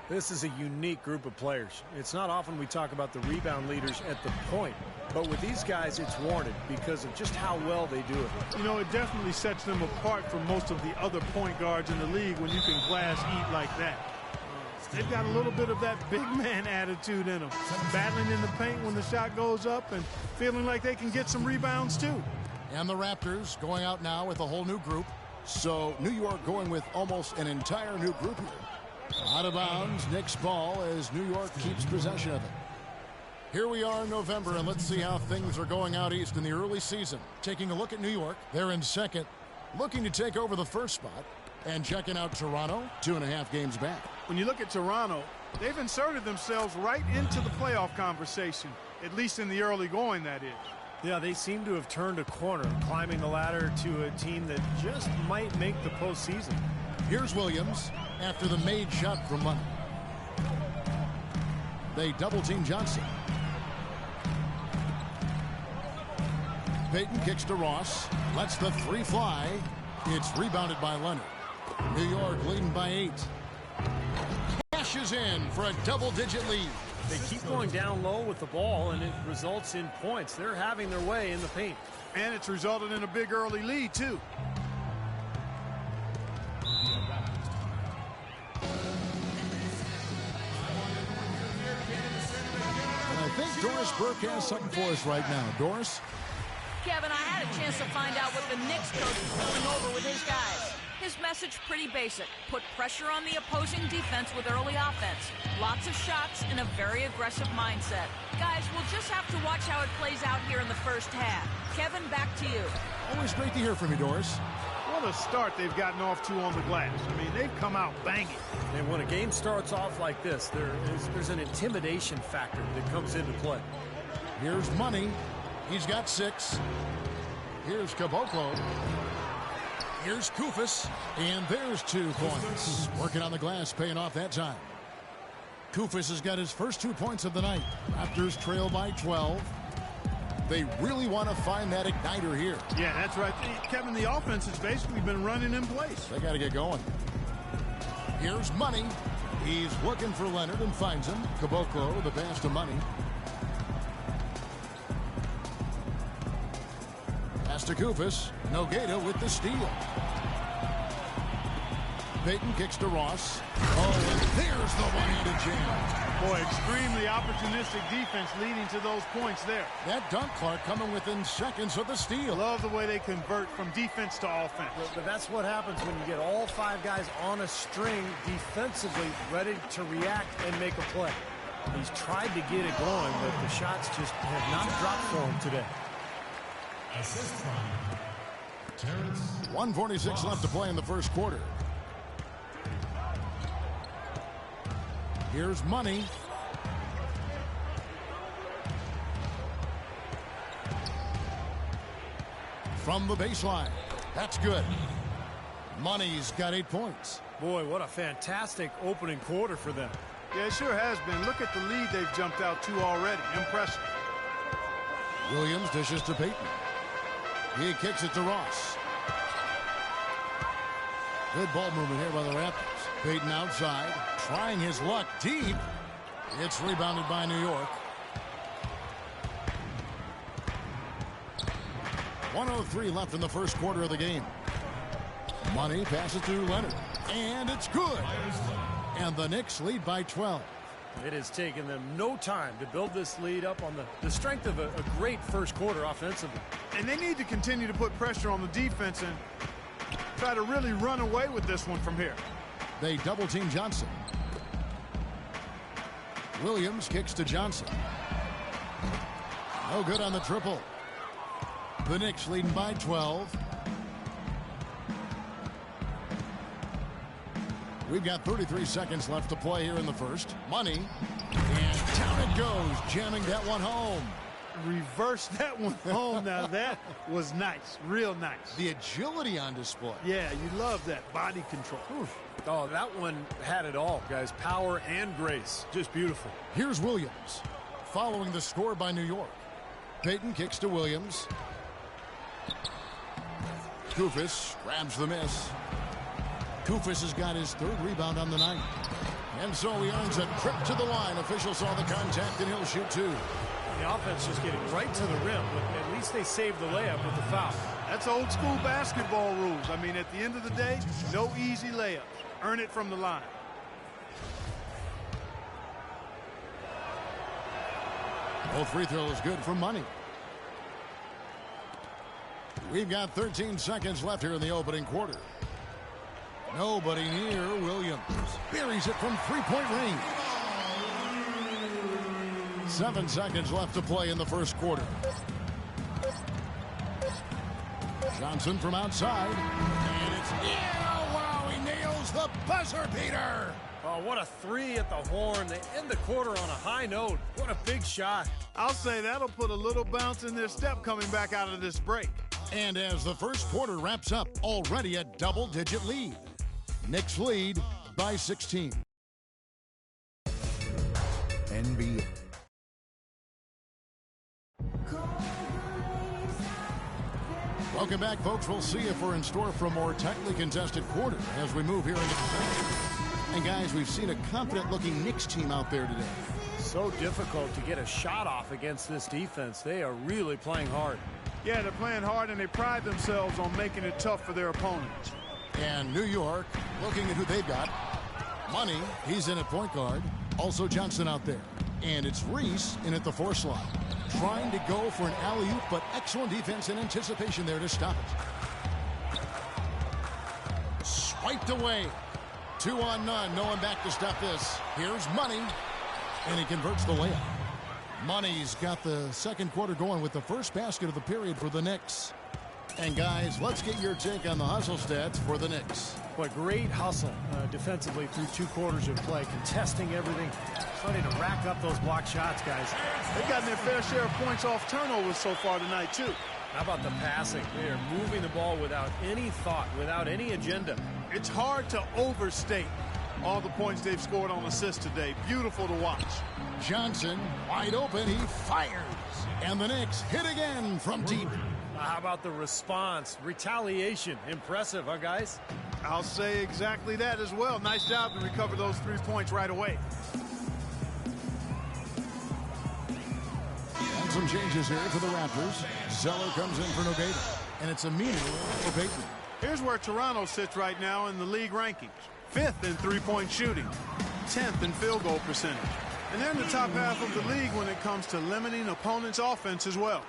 This is a unique group of players. It's not often we talk about the rebound leaders at the point, but with these guys, it's warranted because of just how well they do it. You know, it definitely sets them apart from most of the other point guards in the league when you can glass eat like that. They've got a little bit of that big man attitude in them, battling in the paint when the shot goes up and feeling like they can get some rebounds too. And the Raptors going out now with a whole new group. So New York going with almost an entire new group here. Out of bounds, Knicks ball as New York keeps possession of it. Here we are in November, and let's see how things are going out east in the early season. Taking a look at New York, they're in second, looking to take over the first spot. And checking out Toronto, 2.5 games back. When you look at Toronto, they've inserted themselves right into the playoff conversation, at least in the early going, that is. Yeah, they seem to have turned a corner, climbing the ladder to a team that just might make the postseason. Here's Williams after the made shot from Money. They double-team Johnson. Payton kicks to Ross. Lets the three fly. It's rebounded by Leonard. New York leading by 8. Cashes in for a double-digit lead. They keep going down low with the ball, and it results in points. They're having their way in the paint. And it's resulted in a big early lead, too. And I think Doris Burke has something for us right now. Doris? Kevin, I had a chance to find out what the Knicks coach is going over with his guys. His message pretty basic. Put pressure on the opposing defense with early offense. Lots of shots and a very aggressive mindset. Guys, we'll just have to watch how it plays out here in the first half. Kevin, back to you. Always great to hear from you, Doris. What a start they've gotten off to on the glass. I mean, they've come out banging. And when a game starts off like this, there's an intimidation factor that comes into play. Here's Money. He's got 6. Here's Caboclo. Here's Koufos. And there's 2 points. Working on the glass, paying off that time. Koufos has got his first 2 points of the night. Raptors trail by 12. They really want to find that igniter here. Yeah, that's right. Kevin, the offense has basically been running in place. They got to get going. Here's Money. He's looking for Leonard and finds him. Caboclo, the pass to Money. Pass to Koufos. Nogueira with the steal. Payton kicks to Ross. Oh, and there's the one-handed jam. Boy, extremely opportunistic defense leading to those points there. That dunk, Clark, coming within seconds of the steal. Love the way they convert from defense to offense. But that's what happens when you get all 5 guys on a string defensively ready to react and make a play. He's tried to get it going, but the shots just have not dropped for him today. Assist from Terrence. 1:46 left to play in the first quarter. Here's Money. From the baseline. That's good. Money's got 8 points. Boy, what a fantastic opening quarter for them. Yeah, it sure has been. Look at the lead they've jumped out to already. Impressive. Williams dishes to Payton. He kicks it to Ross. Good ball movement here by the Raptors. Payton outside, trying his luck deep. It's rebounded by New York. 1:03 left in the first quarter of the game. Money passes to Leonard, and it's good. And the Knicks lead by 12. It has taken them no time to build this lead up on the strength of a great first quarter offensively. And they need to continue to put pressure on the defense and try to really run away with this one from here. They double-team Johnson. Williams kicks to Johnson. No good on the triple. The Knicks leading by 12. We've got 33 seconds left to play here in the first. Money. And down it goes, jamming that one home. reversed that one home. Now that was nice, real nice. The agility on display. Yeah, you love that body control. Oof. Oh, that one had it all, guys. Power and grace. Just beautiful. Here's Williams, following the score by New York. Payton kicks to Williams. Kufis grabs the miss. Kufis has got his 3rd rebound on the night. And so he earns a trip to the line. Official saw the contact, and he'll shoot 2. The offense just getting right to the rim, but at least they saved the layup with the foul. That's old school basketball rules. I mean, at the end of the day, no easy layups. Earn it from the line. Both free throws good for money. We've got 13 seconds left here in the opening quarter. Nobody near Williams. Buries it from three-point range. 7 seconds left to play in the first quarter. Johnson from outside. And it's in. Oh, wow, he nails the buzzer beater. Oh, what a 3 at the horn. They end the quarter on a high note. What a big shot. I'll say that'll put a little bounce in their step coming back out of this break. And as the first quarter wraps up, already a double-digit lead. Knicks lead by 16. NBA. Welcome back, folks. We'll see if we're in store for a more tightly contested quarter as we move here into the third. And, guys, we've seen a confident-looking Knicks team out there today. So difficult to get a shot off against this defense. They are really playing hard. Yeah, they're playing hard, and they pride themselves on making it tough for their opponents. And New York, looking at who they've got. Money, he's in at point guard. Also Johnson out there. And it's Reese in at the 4 slot. Trying to go for an alley-oop, but excellent defense and anticipation there to stop it. Swiped away. 2 on none. No one back to stop this. Here's Money. And he converts the layup. Money's got the second quarter going with the first basket of the period for the Knicks. And, guys, let's get your take on the hustle stats for the Knicks. What great hustle defensively through 2 quarters of play, contesting everything, starting to rack up those block shots, guys. They've gotten their fair share of points off turnovers so far tonight, too. How about the passing? They are moving the ball without any thought, without any agenda. It's hard to overstate all the points they've scored on assists today. Beautiful to watch. Johnson, wide open, he fires. And the Knicks hit again from deep. How about the response? Retaliation. Impressive, huh, guys? I'll say exactly that as well. Nice job to recover those 3 points right away. And some changes here for the Raptors. Zeller comes in for Nogueira. And it's Aminu for Payton. Here's where Toronto sits right now in the league rankings. 5th in three-point shooting. 10th in field goal percentage. And they're in the top half of the league when it comes to limiting opponents' offense as well.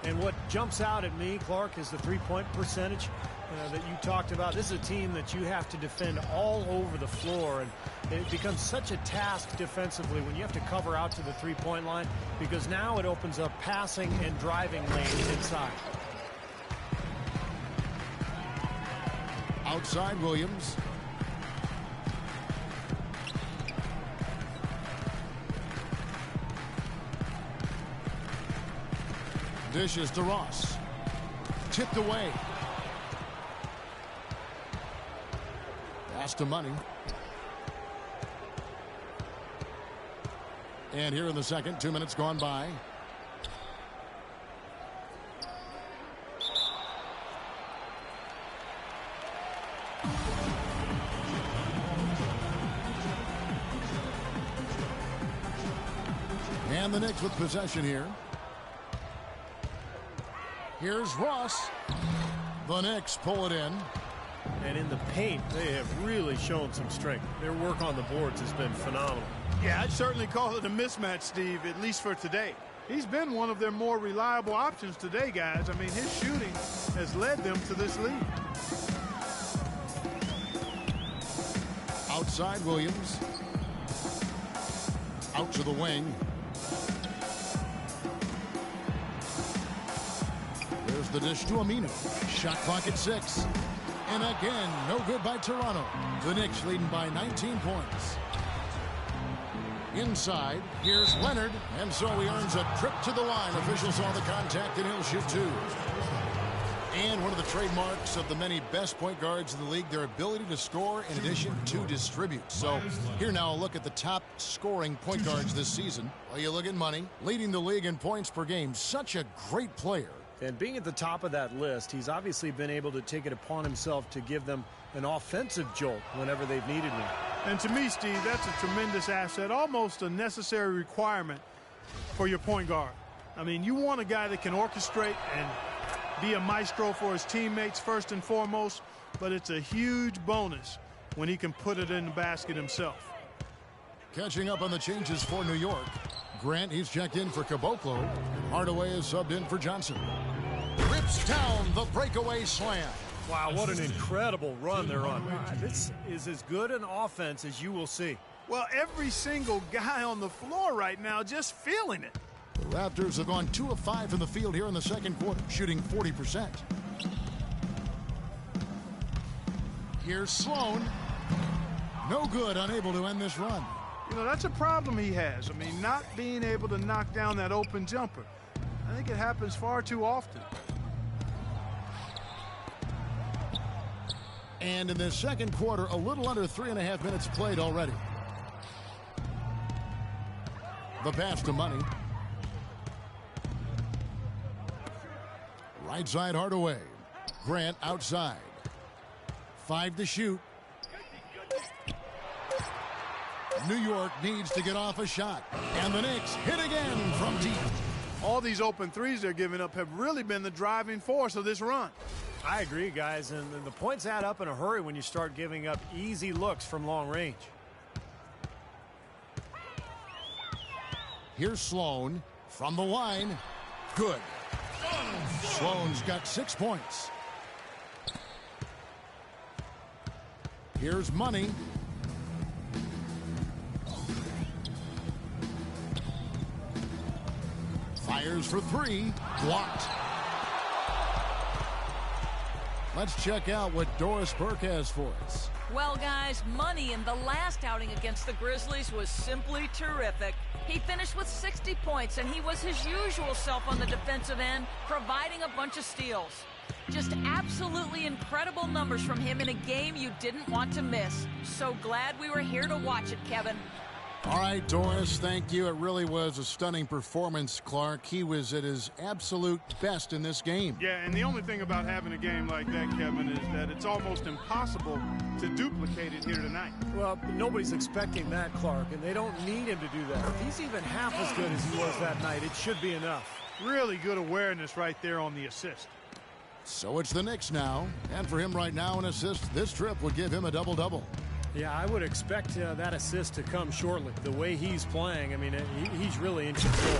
And what jumps out at me, Clark, is the three-point percentage that you talked about. This is a team that you have to defend all over the floor, and it becomes such a task defensively when you have to cover out to the three-point line, because now it opens up passing and driving lanes inside. Outside Williams. Dishes to Ross. Tipped away. Pass to Money. And here in the second, 2 minutes gone by. And the Knicks with possession here. Here's Ross. The Knicks pull it in. And in the paint, they have really shown some strength. Their work on the boards has been phenomenal. Yeah, I'd certainly call it a mismatch, Steve, at least for today. He's been one of their more reliable options today, guys. I mean, his shooting has led them to this lead. Outside Williams. Out to the wing. There's the dish to Aminu. Shot clock at 6. And again, no good by Toronto. The Knicks leading by 19 points. Inside, here's Leonard, and so he earns a trip to the line. Officials saw the contact, and he'll shoot two. And one of the trademarks of the many best point guards in the league, their ability to score in addition to distribute. So here now a look at the top scoring point guards this season. Well, you look at Money, leading the league in points per game. Such a great player. And being at the top of that list, he's obviously been able to take it upon himself to give them an offensive jolt whenever they've needed one. And to me, Steve, that's a tremendous asset, almost a necessary requirement for your point guard. I mean, you want a guy that can orchestrate and be a maestro for his teammates first and foremost, but it's a huge bonus when he can put it in the basket himself. Catching up on the changes for New York. Grant, he's checked in for Caboclo. Hardaway is subbed in for Johnson. Rips down the breakaway slam. Wow, what an incredible run they're on. This is as good an offense as you will see. Well, every single guy on the floor right now just feeling it. The Raptors have gone 2 of 5 from the field here in the second quarter, shooting 40%. Here's Sloan. No good, unable to end this run. You know, that's a problem he has. I mean, not being able to knock down that open jumper. I think it happens far too often. And in the second quarter, a little under 3.5 minutes played already. The pass to Money. Right side Hardaway. Grant outside. 5 to shoot. New York needs to get off a shot. And the Knicks hit again from deep. All these open threes they're giving up have really been the driving force of this run. I agree, guys, and the points add up in a hurry when you start giving up easy looks from long range. Here's Sloan from the line. Good. Sloan's got 6 points. Here's Money. Fires for 3. Blocked. Let's check out what Doris Burke has for us. Well, guys, Money in the last outing against the Grizzlies was simply terrific. He finished with 60 points, and he was his usual self on the defensive end, providing a bunch of steals. Just absolutely incredible numbers from him in a game you didn't want to miss. So glad we were here to watch it, Kevin. All right, Doris, thank you. It really was a stunning performance, Clark. He was at his absolute best in this game. Yeah, and the only thing about having a game like that, Kevin, is that it's almost impossible to duplicate it here tonight. Well, nobody's expecting that, Clark, and they don't need him to do that. If he's even half as good as he was that night, it should be enough. Really good awareness right there on the assist. So it's the Knicks now, and for him right now, an assist this trip would give him a double-double. Yeah, I would expect that assist to come shortly. The way he's playing, I mean, he's really in control.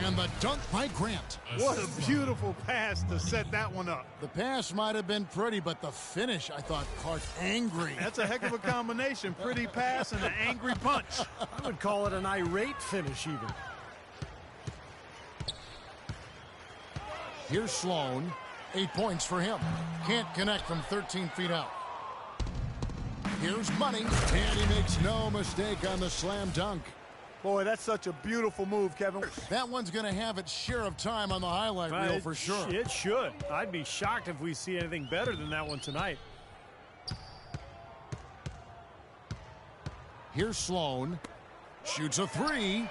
And the dunk by Grant. What a beautiful pass to set that one up. The pass might have been pretty, but the finish, I thought, Clark, angry. That's a heck of a combination. Pretty pass and an angry punch. I would call it an irate finish even. Here's Sloan. 8 points for him. Can't connect from 13 feet out. Here's Money, and he makes no mistake on the slam dunk. Boy, that's such a beautiful move, Kevin. That one's going to have its share of time on the highlight reel for sure. It should. I'd be shocked if we see anything better than that one tonight. Here's Sloan. Shoots a 3.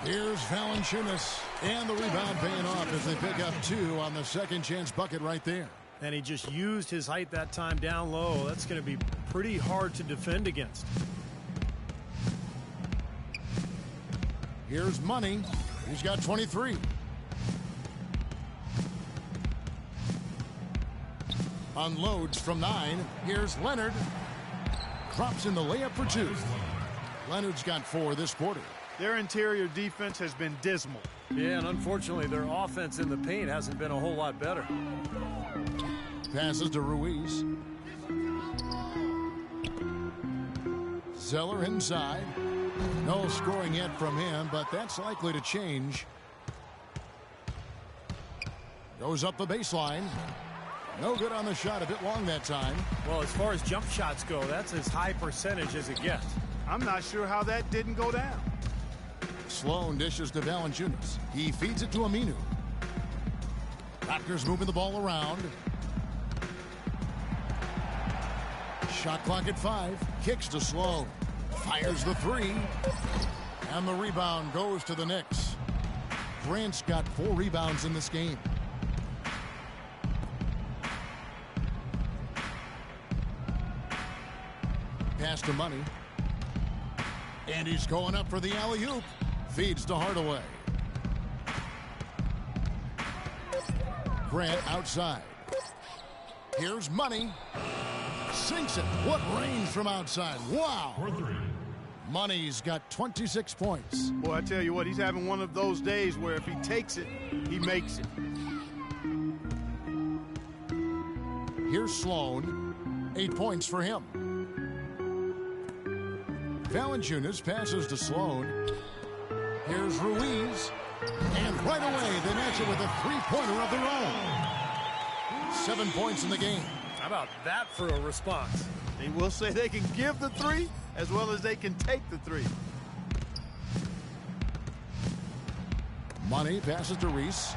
Here's Valanciunas. And the rebound paying off as they pick up 2 on the second chance bucket right there. And he just used his height that time down low. That's going to be pretty hard to defend against. Here's Money. He's got 23. Unloads from 9. Here's Leonard. Drops in the layup for 2. Leonard's got 4 this quarter. Their interior defense has been dismal. Yeah, and unfortunately, their offense in the paint hasn't been a whole lot better. Passes to Ruiz. Zeller inside. No scoring yet from him, but that's likely to change. Goes up the baseline. No good on the shot, a bit long that time. Well, as far as jump shots go, that's as high percentage as it gets. I'm not sure how that didn't go down. Sloan dishes to Valanciunas. He feeds it to Aminu. Raptors moving the ball around. Shot clock at 5. Kicks to Sloan. Fires the 3. And the rebound goes to the Knicks. Grant's got 4 rebounds in this game. Pass to Money. And he's going up for the alley-oop. Feeds to Hardaway. Grant outside. Here's Money. Sinks it. What range from outside. Wow. Money's got 26 points. Boy, I tell you what, he's having one of those days where if he takes it, he makes it. Here's Sloan. 8 points for him. Valanciunas passes to Sloan. Here's Ruiz. And right away, they match it with a three-pointer of their own. 7 points in the game. How about that for a response? They will say they can give the 3 as well as they can take the 3. Money passes to Reese.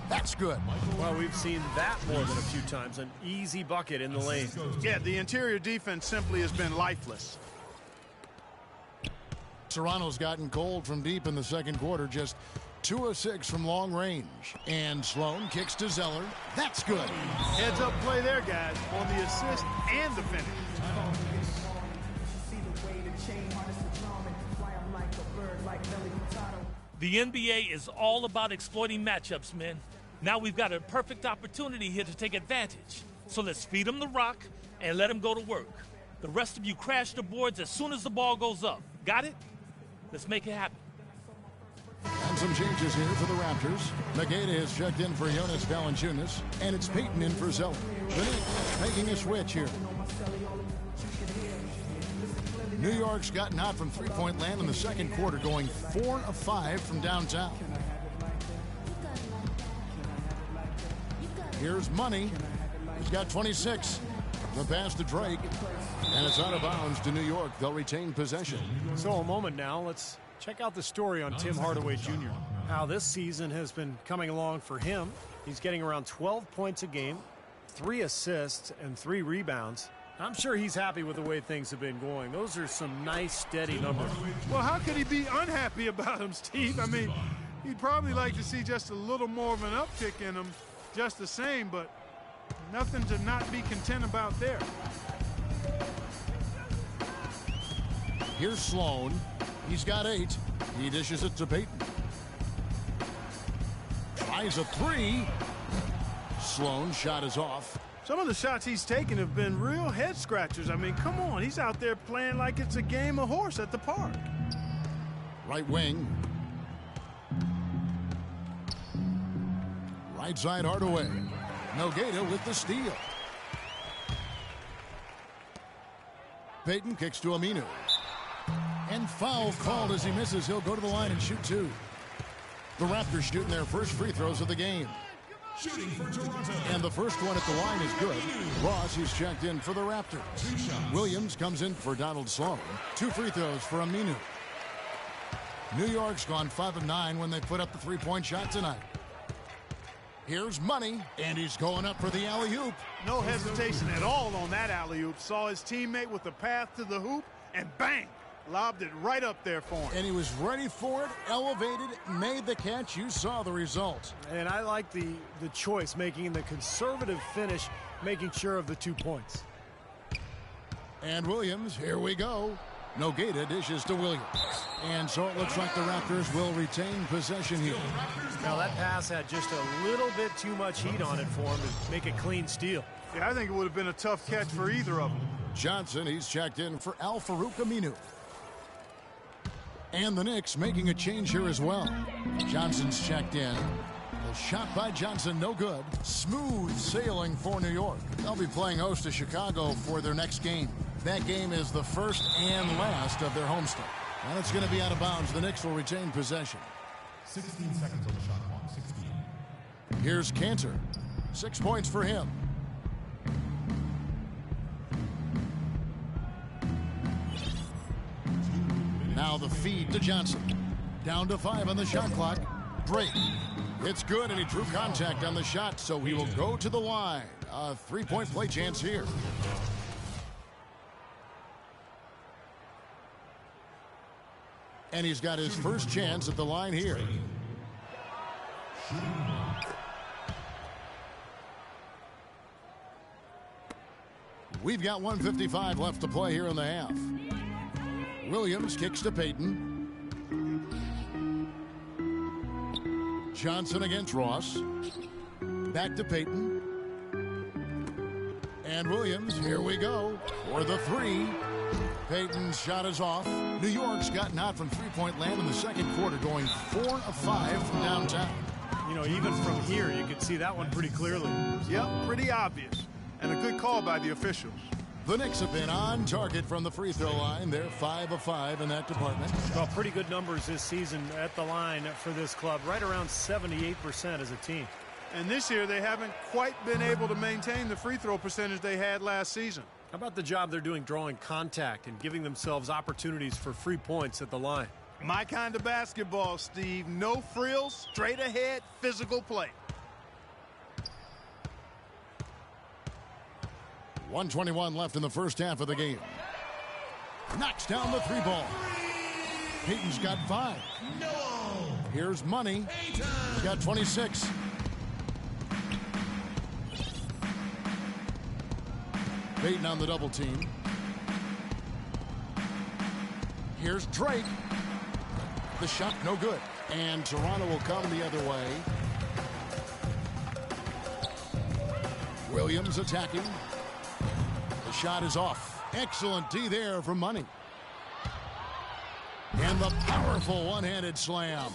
That's good. Well, we've seen that more than a few times. An easy bucket in the lane. Yeah, the interior defense simply has been lifeless. Toronto's gotten cold from deep in the second quarter. Just 2 of 6 from long range. And Sloan kicks to Zeller. That's good. Heads up play there, guys, on the assist and the finish. The NBA is all about exploiting matchups, man. Now we've got a perfect opportunity here to take advantage. So let's feed them the rock and let them go to work. The rest of you crash the boards as soon as the ball goes up. Got it? Let's make it happen. And some changes here for the Raptors. Nogueira has checked in for Jonas Valanciunas, and it's Payton in for Zeller. The Knicks making a switch here. New York's gotten out from three-point land in the second quarter, going 4 of 5 from downtown. Here's Money. He's got 26. The pass to Drake. And it's out of bounds to New York. They'll retain possession. So a moment now, let's check out the story on Tim Hardaway Jr. How this season has been coming along for him. He's getting around 12 points a game, 3 assists, and 3 rebounds. I'm sure he's happy with the way things have been going. Those are some nice, steady numbers. Well, how could he be unhappy about him, Steve? I mean, he'd probably like to see just a little more of an uptick in him, just the same, but nothing to not be content about there. Here's Sloan. He's got 8. He dishes it to Payton. Tries a 3. Sloan's shot is off. Some of the shots he's taken have been real head scratchers. I mean, come on, he's out there playing like it's a game of horse at the park. Right wing. Right side Hardaway. Nogueira with the steal. Payton kicks to Aminu. And foul called as he misses. He'll go to the line and shoot 2. The Raptors shooting their first free throws of the game. Shooting for Toronto. And the first one at the line is good. Ross, he's checked in for the Raptors. Williams comes in for Donald Sloan. 2 free throws for Aminu. New York's gone 5 of 9 when they put up the three-point shot tonight. Here's Money, and he's going up for the alley-oop. No hesitation at all on that alley-oop. Saw his teammate with the path to the hoop, and bang! Lobbed it right up there for him. And he was ready for it, elevated, made the catch. You saw the result. And I like the choice, making the conservative finish, making sure of the 2 points. And Williams, here we go. Nogueira dishes to Williams. And so it looks like the Raptors will retain possession here. Now that pass had just a little bit too much heat on it for him to make a clean steal. Yeah, I think it would have been a tough catch for either of them. Johnson, he's checked in for Al-Farouq Aminu. And the Knicks making a change here as well. Johnson's checked in. A shot by Johnson, no good. Smooth sailing for New York. They'll be playing host to Chicago for their next game. That game is the first and last of their homestand. And it's going to be out of bounds. The Knicks will retain possession. 16 seconds on the shot clock. 16. Here's Cantor. 6 points for him. the feed to Johnson. Down to 5 on the shot clock. Drake. It's good, and he drew contact on the shot, so he will go to the line. A 3-point play chance here. And he's got his first chance at the line here. We've got 1:55 left to play here in the half. Williams kicks to Payton. Johnson against Ross. Back to Payton. And Williams, here we go for the 3. Payton's shot is off. New York's gotten out from three-point land in the second quarter, going 4 of 5 from downtown. You know, even from here, you could see that one pretty clearly. Yep, pretty obvious. And a good call by the officials. The Knicks have been on target from the free throw line. They're 5 of 5 in that department. Well, pretty good numbers this season at the line for this club. Right around 78% as a team. And this year, they haven't quite been able to maintain the free throw percentage they had last season. How about the job they're doing drawing contact and giving themselves opportunities for free points at the line? My kind of basketball, Steve. No frills, straight ahead, physical play. 1:21 left in the first half of the game. Knocks down the 3 ball. Payton's got 5. Here's Money. He's got 26. Payton on the double team. Here's Drake. The shot no good. And Toronto will come the other way. Williams attacking. The shot is off. Excellent D there from Money. And the powerful one-handed slam.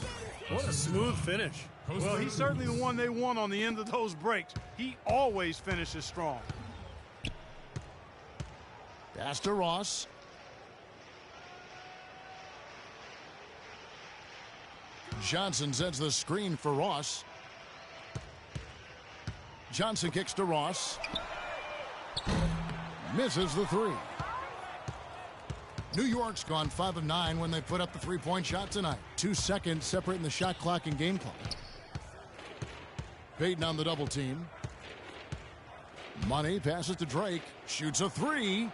What a smooth finish. Well, he's certainly the one they want on the end of those breaks. He always finishes strong. Pass to Ross. Johnson sets the screen for Ross. Johnson kicks to Ross. Misses the 3. New York's gone 5 of 9 when they put up the 3-point shot tonight. 2 seconds separating the shot clock and game clock. Payton on the double team. Money passes to Drake. Shoots a 3.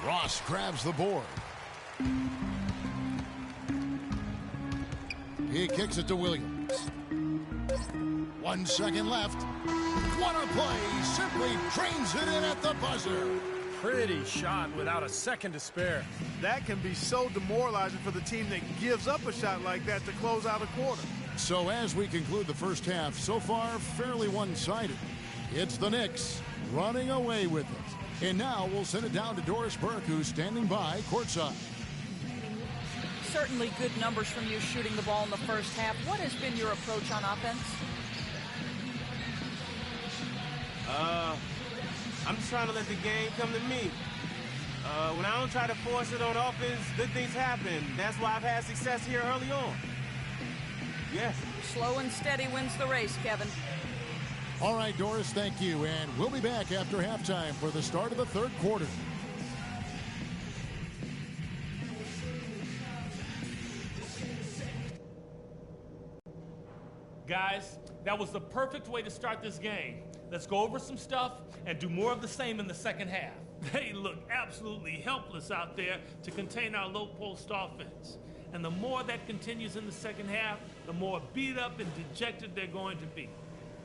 Ross grabs the board. He kicks it to Williams. 1 second left. What a play. Simply drains it in at the buzzer. Pretty shot without a second to spare. That can be so demoralizing for the team that gives up a shot like that to close out a quarter. So as we conclude the first half, so far fairly one-sided. It's the Knicks running away with it. And now we'll send it down to Doris Burke, who's standing by courtside. Certainly good numbers from you shooting the ball in the first half. What has been your approach on offense? I'm just trying to let the game come to me. When I don't try to force it on offense, good things happen. That's why I've had success here early on. Yes. Slow and steady wins the race, Kevin. All right, Doris, thank you. And we'll be back after halftime for the start of the third quarter. Guys, that was the perfect way to start this game. Let's go over some stuff and do more of the same in the second half. They look absolutely helpless out there to contain our low-post offense. And the more that continues in the second half, the more beat up and dejected they're going to be.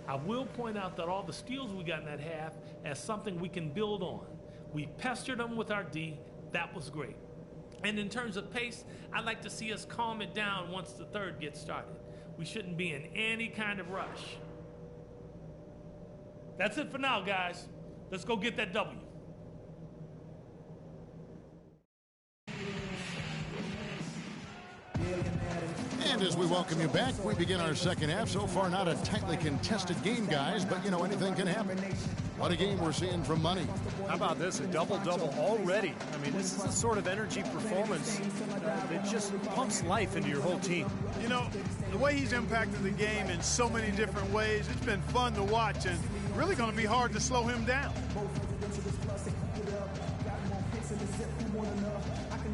I will point out that all the steals we got in that half as something we can build on. We pestered them with our D. That was great. And in terms of pace, I'd like to see us calm it down once the third gets started. We shouldn't be in any kind of rush. That's it for now, guys. Let's go get that W. And as we welcome you back, we begin our second half. So far, not a tightly contested game, guys, but, you know, anything can happen. What a game we're seeing from Money. How about this? A double-double already. I mean, this is the sort of energy performance that just pumps life into your whole team. You know, the way he's impacted the game in so many different ways, it's been fun to watch and really going to be hard to slow him down.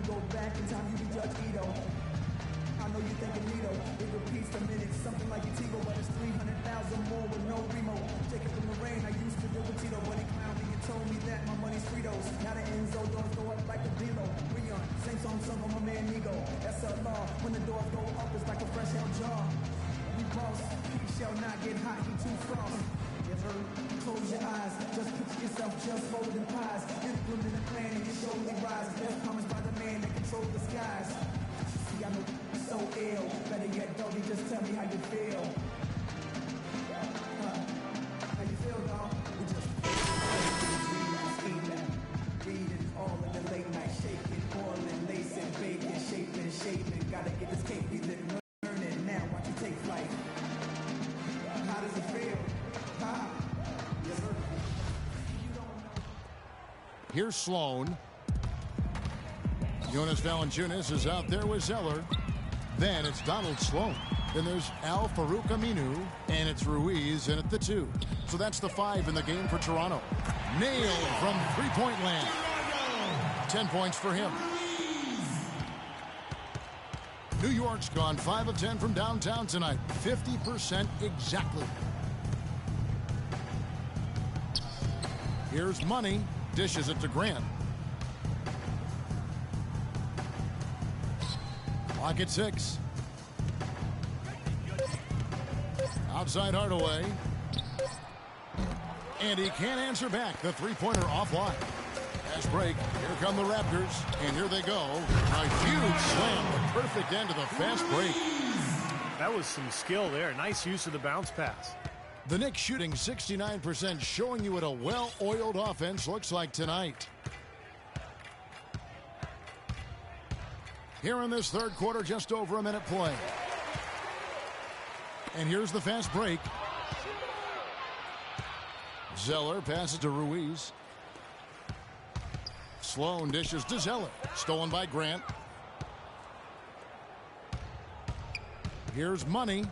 go back in time, you be Judge Ito. I know you thinking Nito. It repeats the minutes, something like a Tigo, but it's 300,000 more with no remote. Jacob from the rain, I used to do with Tito, but he clowned me and told me that my money's Fritos. Now the Enzo doors go up like a Dilo. Rion, same song sung on my man Nigo. SLR, when the doors go up, it's like a fresh hell jar. We boss, he shall not get hot, he too frost. Yes, sir. Close your eyes, just picture yourself just folding pies. Implement a plan and you surely rise. Death comes by the man that controls the skies. See, I know so ill. Better yet, doggy, just tell me how you feel. How you feel, dog? We just reading all in the late night, shaking, boiling, lacing, baking, shaping. Gotta get this cake, we live learning now. Watch you take flight. How does it feel? Yes, sir. Here's Sloan. Jonas Valanciunas is out there with Zeller. Then it's Donald Sloan. Then there's Al Farouk Aminu, and it's Ruiz in at the 2. So that's the 5 in the game for Toronto. Nailed from three-point land. 10 points for him. New York's gone 5 of 10 from downtown tonight. 50% exactly. Here's Money. Dishes it to Grant. Clock at 6. Outside Hardaway. And he can't answer back. The three-pointer offline. Fast break. Here come the Raptors. And here they go. A huge slam. The perfect end of the fast break. That was some skill there. Nice use of the bounce pass. The Knicks shooting 69%, showing you what a well-oiled offense looks like tonight. Here in this third quarter, just over a minute play. And here's the fast break. Zeller passes to Ruiz. Sloan dishes to Zeller. Stolen by Grant. Here's Money,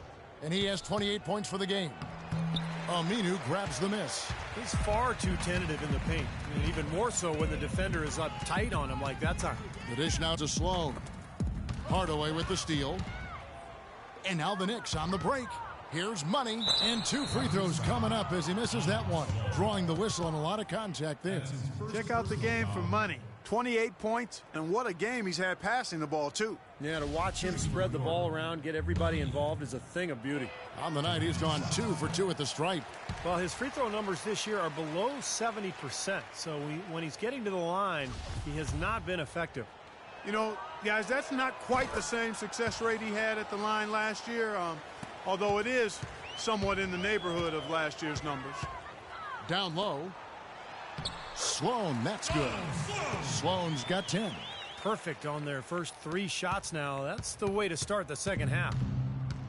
and he has 28 points for the game. Aminu grabs the miss. He's far too tentative in the paint. I mean, even more so when the defender is up tight on him like that time. The dish now to Sloan. Hardaway with the steal. And now the Knicks on the break. Here's Money, and 2 free throws coming up as he misses that one. Drawing the whistle and a lot of contact there. Check out the game for Money. 28 points, and what a game he's had passing the ball, too. Yeah, to watch him spread the ball around, get everybody involved is a thing of beauty. On the night, he's gone 2 for 2 at the stripe. Well, his free throw numbers this year are below 70%, so when he's getting to the line, he has not been effective. You know, guys, that's not quite the same success rate he had at the line last year, although it is somewhat in the neighborhood of last year's numbers. Down low. Sloan, that's good. Sloan's got 10. Perfect on their first 3 shots now. That's the way to start the second half.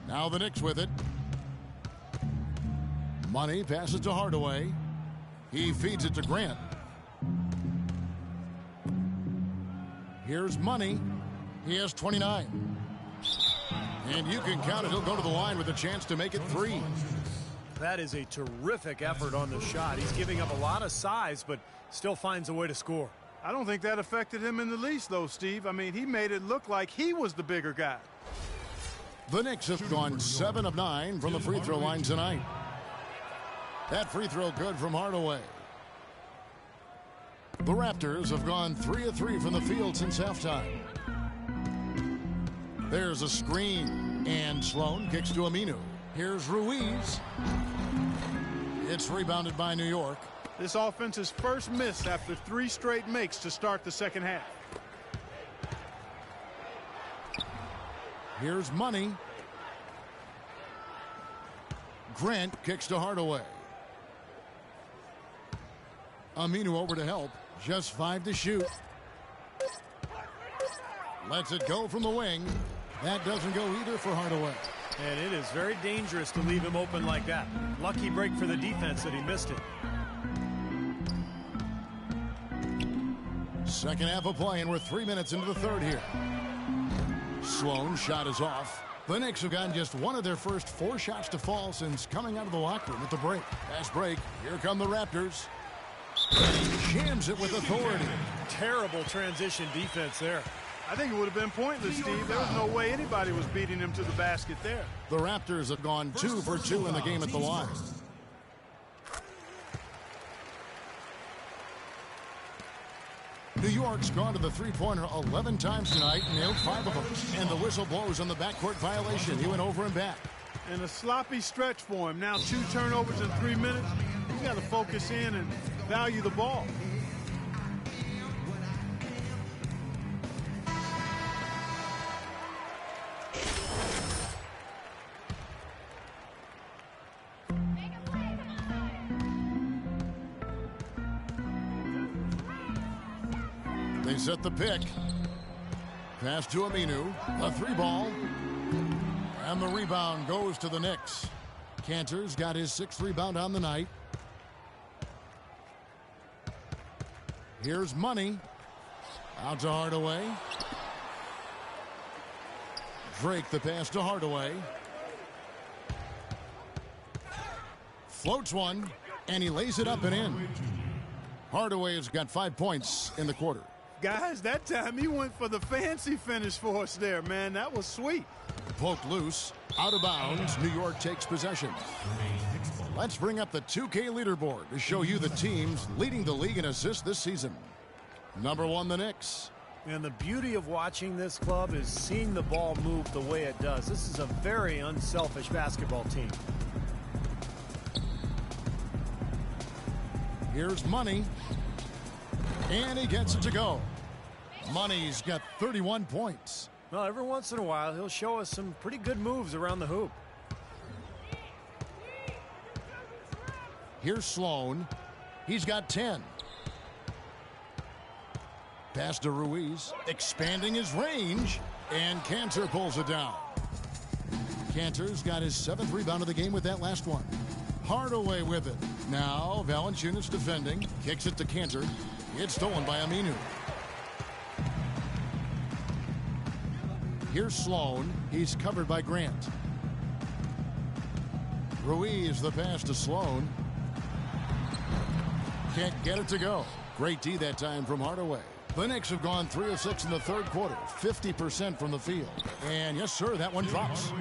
Now the Knicks with it. Money passes to Hardaway. He feeds it to Grant. Here's Money. He has 29. And you can count it. He'll go to the line with a chance to make it 3. That is a terrific effort on the shot. He's giving up a lot of size, but still finds a way to score. I don't think that affected him in the least, though, Steve. I mean, he made it look like he was the bigger guy. The Knicks have gone 7 of 9 from the free throw line tonight. That free throw good from Hardaway. The Raptors have gone 3 of 3 from the field since halftime. There's a screen, and Sloan kicks to Aminu. Here's Ruiz. It's rebounded by New York. This offense's first miss after 3 straight makes to start the second half. Here's Money. Grant kicks to Hardaway. Aminu over to help. Just 5 to shoot. Lets it go from the wing. That doesn't go either for Hardaway. And it is very dangerous to leave him open like that. Lucky break for the defense that he missed it. Second half of play, and we're 3 minutes into the third here. Sloan shot is off. The Knicks have gotten just one of their first 4 shots to fall since coming out of the locker room at the break. Fast break. Here come the Raptors. And he jams it with authority. Terrible transition defense there. I think it would have been pointless, Steve. There was no way anybody was beating him to the basket there. The Raptors have gone 2 for 2 in the game at the line. New York's gone to the three-pointer 11 times tonight, nailed 5 of them. And the whistle blows on the backcourt violation. He went over and back. And a sloppy stretch for him. Now 2 turnovers in 3 minutes. He's got to focus in and value the ball. They set the pick. Pass to Aminu. A 3-ball. And the rebound goes to the Knicks. Cantor's got his 6th rebound on the night. Here's Money. Out to Hardaway. Drake the pass to Hardaway. Floats one, and he lays it up and in. Hardaway has got 5 points in the quarter. Guys, that time he went for the fancy finish for us there, man. That was sweet. Poked loose, out of bounds. New York takes possession. Let's bring up the 2K leaderboard to show you the teams leading the league in assists this season. Number 1, the Knicks. And the beauty of watching this club is seeing the ball move the way it does. This is a very unselfish basketball team. Here's Money. And he gets it to go. Money's got 31 points. Well, every once in a while, he'll show us some pretty good moves around the hoop. Here's Sloan. He's got 10. Pass to Ruiz, expanding his range, and Cantor pulls it down. Cantor's got his 7th rebound of the game with that last one. Hardaway with it. Now Valanciunas defending, kicks it to Cantor. It's stolen by Aminu. Here's Sloan. He's covered by Grant. Ruiz the pass to Sloan. Can't get it to go. Great D that time from Hardaway. The Knicks have gone 3 of 6 in the 3rd quarter, 50% from the field. And yes, sir, that one drops.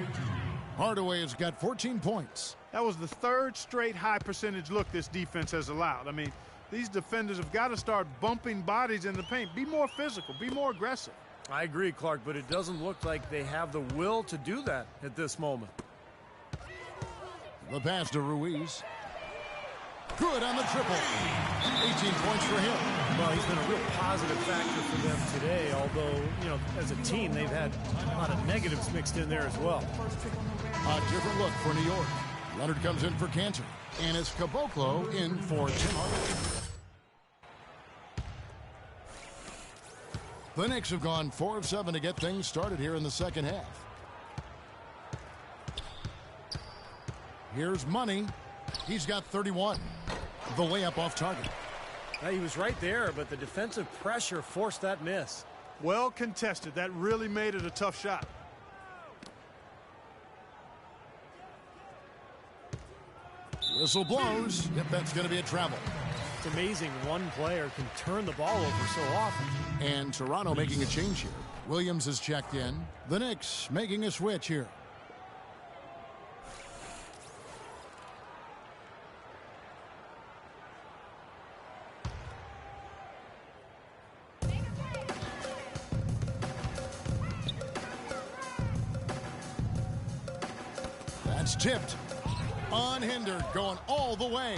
Hardaway has got 14 points. That was the 3rd straight high percentage look this defense has allowed. I mean, these defenders have got to start bumping bodies in the paint. Be more physical, be more aggressive. I agree, Clark, but it doesn't look like they have the will to do that at this moment. The pass to Ruiz. Good on the triple. 18 points for him. Well, he's been a real positive factor for them today, although, you know, as a team, they've had a lot of negatives mixed in there as well. A different look for New York. Leonard comes in for Cantor, and it's Caboclo in for Tim Hardaway. The Knicks have gone 4 of 7 to get things started here in the second half. Here's Money. He's got 31. The layup off target. He was right there, but the defensive pressure forced that miss. Well contested. That really made it a tough shot. Whistle blows. Yep, that's going to be a travel. It's amazing one player can turn the ball over so often. And Toronto making a change here. Williams is checked in. The Knicks making a switch here. That's tipped. Unhindered, going all the way.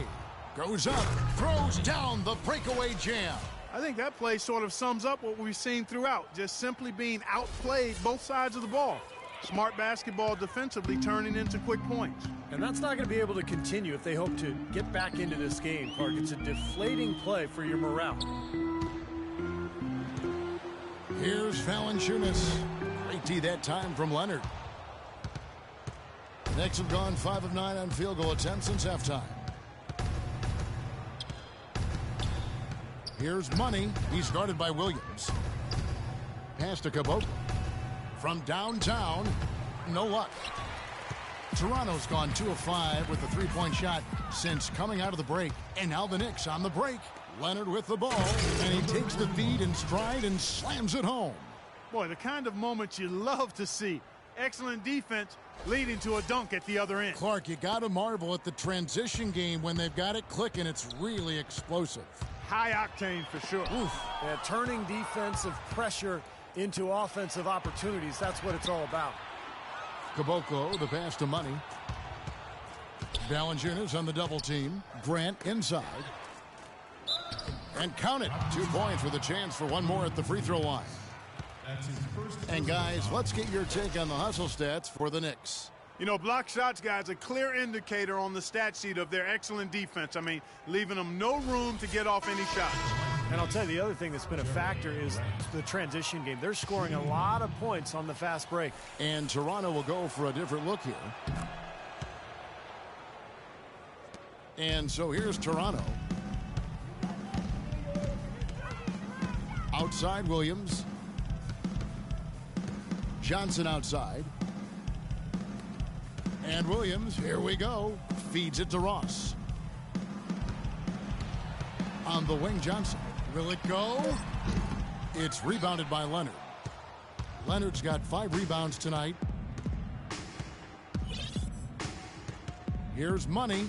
Goes up, throws down the breakaway jam. I think that play sort of sums up what we've seen throughout. Just simply being outplayed both sides of the ball. Smart basketball defensively turning into quick points. And that's not going to be able to continue if they hope to get back into this game, Clark. It's a deflating play for your morale. Here's Valanciunas. Great D that time from Leonard. Knicks have gone 5 of 9 on field goal attempts since halftime. Here's Money. He's guarded by Williams. Pass to Caboclo. From downtown, no luck. Toronto's gone 2 of 5 with the 3-point shot since coming out of the break. And now the Knicks on the break. Leonard with the ball, and he takes the feed in stride and slams it home. Boy, the kind of moments you love to see. Excellent defense leading to a dunk at the other end. Clark, you got to marvel at the transition game when they've got it clicking. It's really explosive. High octane for sure. Oof. Yeah, turning defensive pressure into offensive opportunities. That's what it's all about. Caboclo, the pass to Money. Valanciunas on the double team. Grant inside. And count it. 2 points with a chance for one more at the free throw line. And guys, let's get your take on the hustle stats for the Knicks. You know, block shots, guys, a clear indicator on the stat sheet of their excellent defense. I mean, leaving them no room to get off any shots. And I'll tell you, the other thing that's been a factor is the transition game. They're scoring a lot of points on the fast break. And Toronto will go for a different look here. And so here's Toronto. Outside Williams. Johnson outside. And Williams, here we go, feeds it to Ross. On the wing, Johnson. Will it go? It's rebounded by Leonard. Leonard's got 5 rebounds tonight. Here's Money.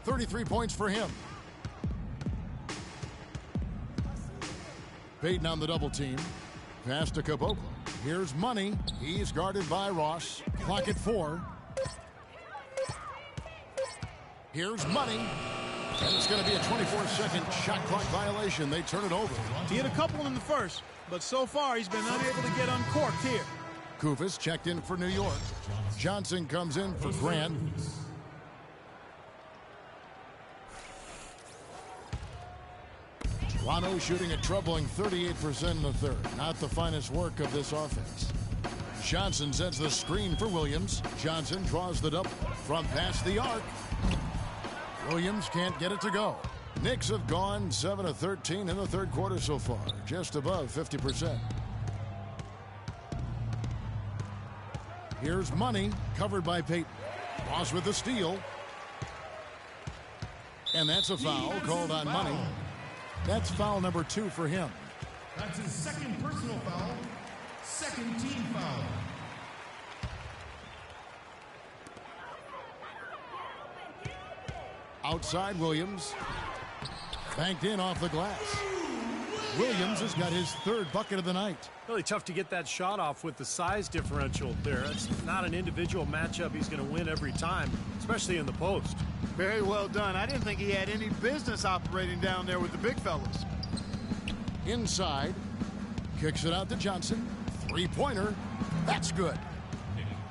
33 points for him. Payton on the double team. Pass to Caboclo. Here's Money. He's guarded by Ross. Clock at 4. Here's Money. And it's going to be a 24-second shot clock violation. They turn it over. He hit a couple in the first, but so far he's been unable to get uncorked here. Kufis checked in for New York. Johnson comes in for Grant. Toronto shooting a troubling 38% in the third. Not the finest work of this offense. Johnson sets the screen for Williams. Johnson draws the double from past the arc. Williams can't get it to go. Knicks have gone 7 of 13 in the third quarter so far, just above 50%. Here's Money, covered by Payton. Ross with the steal. And that's a foul called on Money. That's foul number 2 for him. That's his second personal foul. Second team foul. Outside Williams. Banked in off the glass. Williams has got his 3rd bucket of the night. Really tough to get that shot off with the size differential there. It's not an individual matchup he's going to win every time, especially in the post. Very well done. I didn't think he had any business operating down there with the big fellas. Inside. Kicks it out to Johnson. 3-pointer. That's good.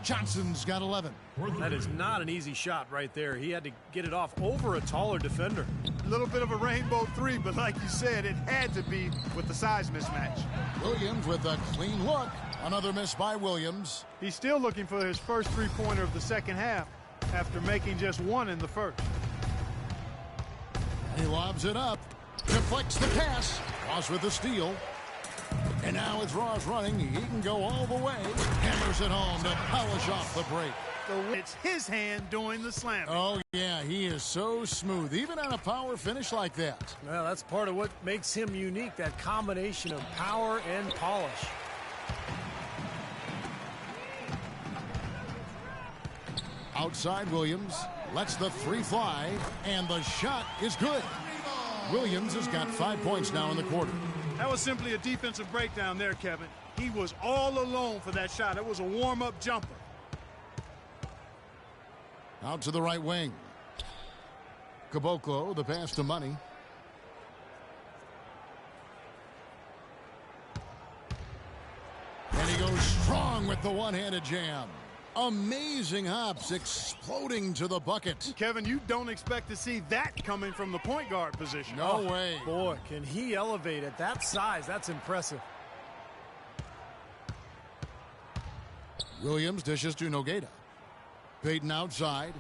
Johnson's got 11. That is not an easy shot right there. He had to get it off over a taller defender. A little bit of a rainbow 3, but like you said, it had to be with the size mismatch. Williams with a clean look. Another miss by Williams. He's still looking for his first 3-pointer of the second half after making just 1 in the first. He lobs it up. Deflects the pass. Ross with the steal. And now it's Ross running. He can go all the way. Hammers it home to polish off the break. So it's his hand doing the slamming. Oh, yeah, he is so smooth, even on a power finish like that. Well, that's part of what makes him unique, that combination of power and polish. Outside Williams, lets the 3 fly, and the shot is good. Williams has got 5 points now in the quarter. That was simply a defensive breakdown there, Kevin. He was all alone for that shot. It was a warm-up jumper. Out to the right wing. Caboclo, the pass to Money. And he goes strong with the one-handed jam. Amazing hops exploding to the bucket. Kevin, you don't expect to see that coming from the point guard position. No way. Boy, can he elevate at that size. That's impressive. Williams dishes to Nogueira. Payton outside.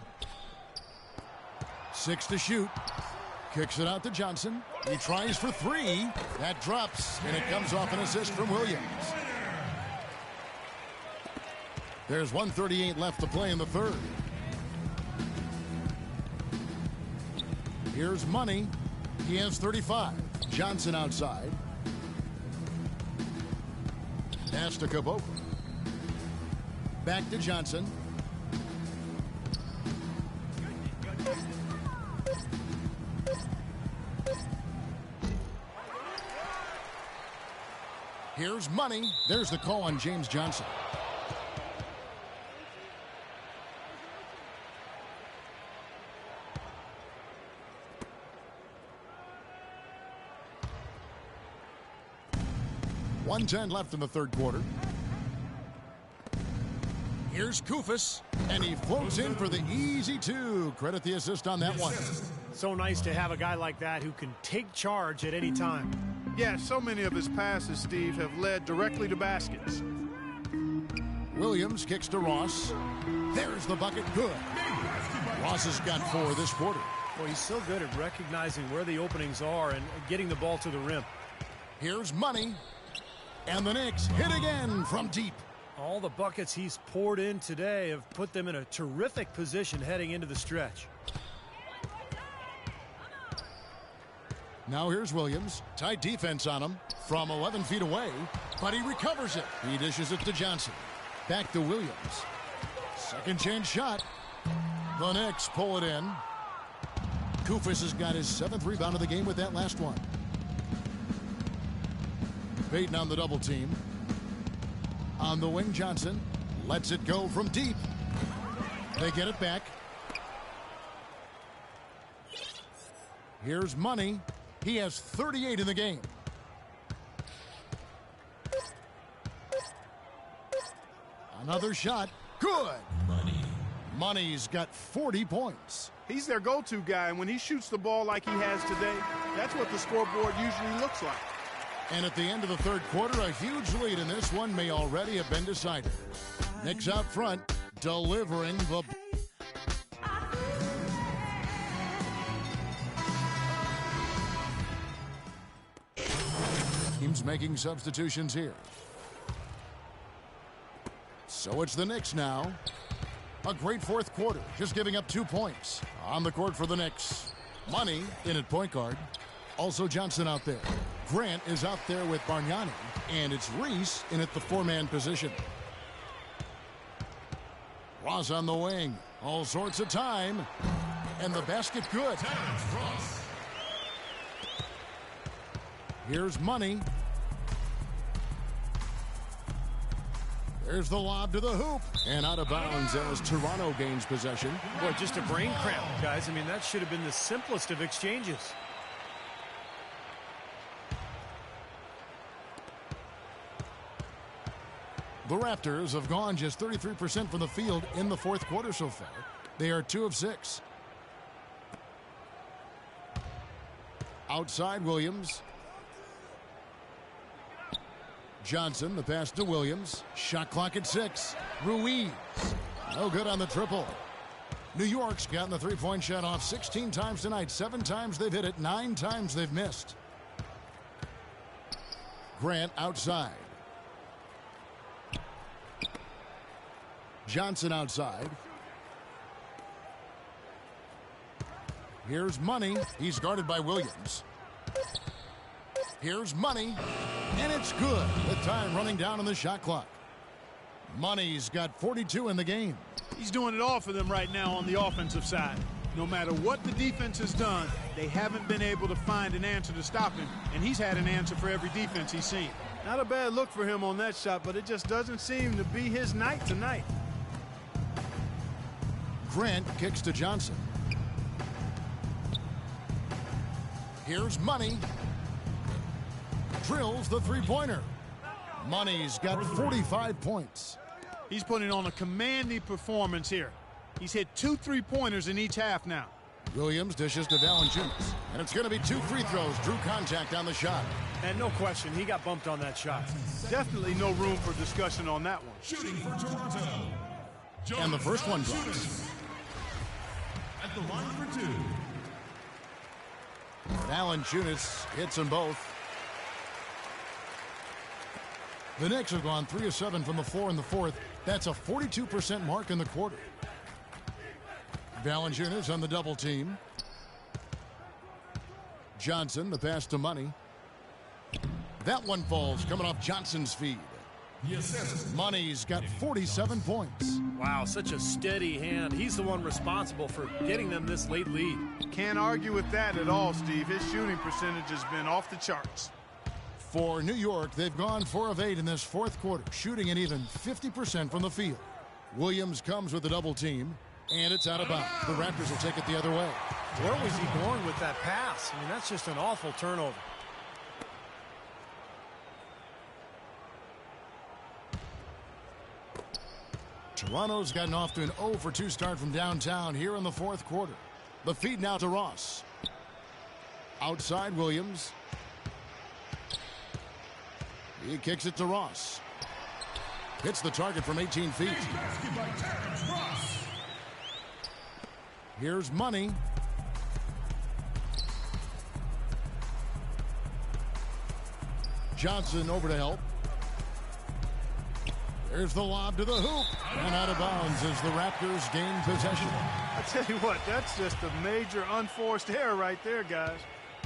6 to shoot. Kicks it out to Johnson. He tries for 3. That drops, and it comes off an assist from Williams. There's 1:38 left to play in the third. Here's Money. He has 35. Johnson outside. Pass to Caboclo. Back to Johnson. Here's money. There's the call on James Johnson. .110 left in the third quarter. Here's Kufis, and he floats in for the easy two. Credit the assist on that one. So nice to have a guy like that who can take charge at any time. Yeah, so many of his passes, Steve, have led directly to baskets. Williams kicks to Ross. There's the bucket. Good. Ross has got 4 this quarter. Well, he's so good at recognizing where the openings are and getting the ball to the rim. Here's money. And the Knicks hit again from deep. All the buckets he's poured in today have put them in a terrific position heading into the stretch. Now here's Williams. Tight defense on him from 11 feet away, but he recovers it. He dishes it to Johnson. Back to Williams. Second chance shot. The Knicks pull it in. Kufis has got his 7th rebound of the game with that last one. Payton on the double team. On the wing, Johnson lets it go from deep. They get it back. Here's money. He has 38 in the game. Another shot. Good. Money's got 40 points. He's their go-to guy, and when he shoots the ball like he has today, that's what the scoreboard usually looks like. And at the end of the third quarter, a huge lead in this one may already have been decided. Knicks out front, delivering the... Teams making substitutions here. So it's the Knicks now. A great fourth quarter, just giving up 2 points. On the court for the Knicks. Money in at point guard. Also Johnson out there. Grant is out there with Bargnani. And it's Reese in at the 4-man position. Ross on the wing. All sorts of time. And the basket good. Here's money. There's the lob to the hoop. And out of bounds as Toronto gains possession. Boy, just a brain cramp, guys. I mean, that should have been the simplest of exchanges. The Raptors have gone just 33% from the field in the fourth quarter so far. They are 2 of 6. Outside Williams. Johnson, the pass to Williams. Shot clock at 6. Ruiz. No good on the triple. New York's gotten the three-point shot off 16 times tonight. 7 times they've hit it. 9 times they've missed. Grant outside. Johnson outside. Here's money. He's guarded by Williams. Here's money. And it's good with time running down on the shot clock. Money's got 42 in the game. He's doing it all for them right now on the offensive side. No matter what the defense has done, they haven't been able to find an answer to stop him, and he's had an answer for every defense he's seen. Not a bad look for him on that shot, but it just doesn't seem to be his night tonight. Grant kicks to Johnson. Here's money. Drills the three-pointer. Money's got 45 points. He's putting on a commanding performance here. He's hit 2 3-pointers in each half now. Williams dishes to Valanciunas. And it's going to be 2 free throws. Drew contact on the shot. And no question, he got bumped on that shot. Definitely no room for discussion on that one. Shooting for Toronto. And the first one drops. At the line for 2. Valanciunas hits them both. The Knicks have gone 3 of 7 from the floor in the fourth. That's a 42% mark in the quarter. Valanciunas on the double team. Johnson, the pass to money. That one falls coming off Johnson's feed. The assist. Money's got 47 points. Wow, such a steady hand. He's the one responsible for getting them this late lead. Can't argue with that at all, Steve. His shooting percentage has been off the charts. For New York, they've gone 4 of 8 in this fourth quarter, shooting an even 50% from the field. Williams comes with a double team, and it's out of bounds. The Raptors will take it the other way. Where was he going with that pass? I mean, that's just an awful turnover. Toronto's gotten off to an 0 for 2 start from downtown here in the fourth quarter. The feed now to Ross. Outside Williams. He kicks it to Ross. Hits the target from 18 feet. Here's Money. Johnson over to help. There's the lob to the hoop. And out of bounds as the Raptors gain possession. I tell you what, that's just a major unforced error right there, guys.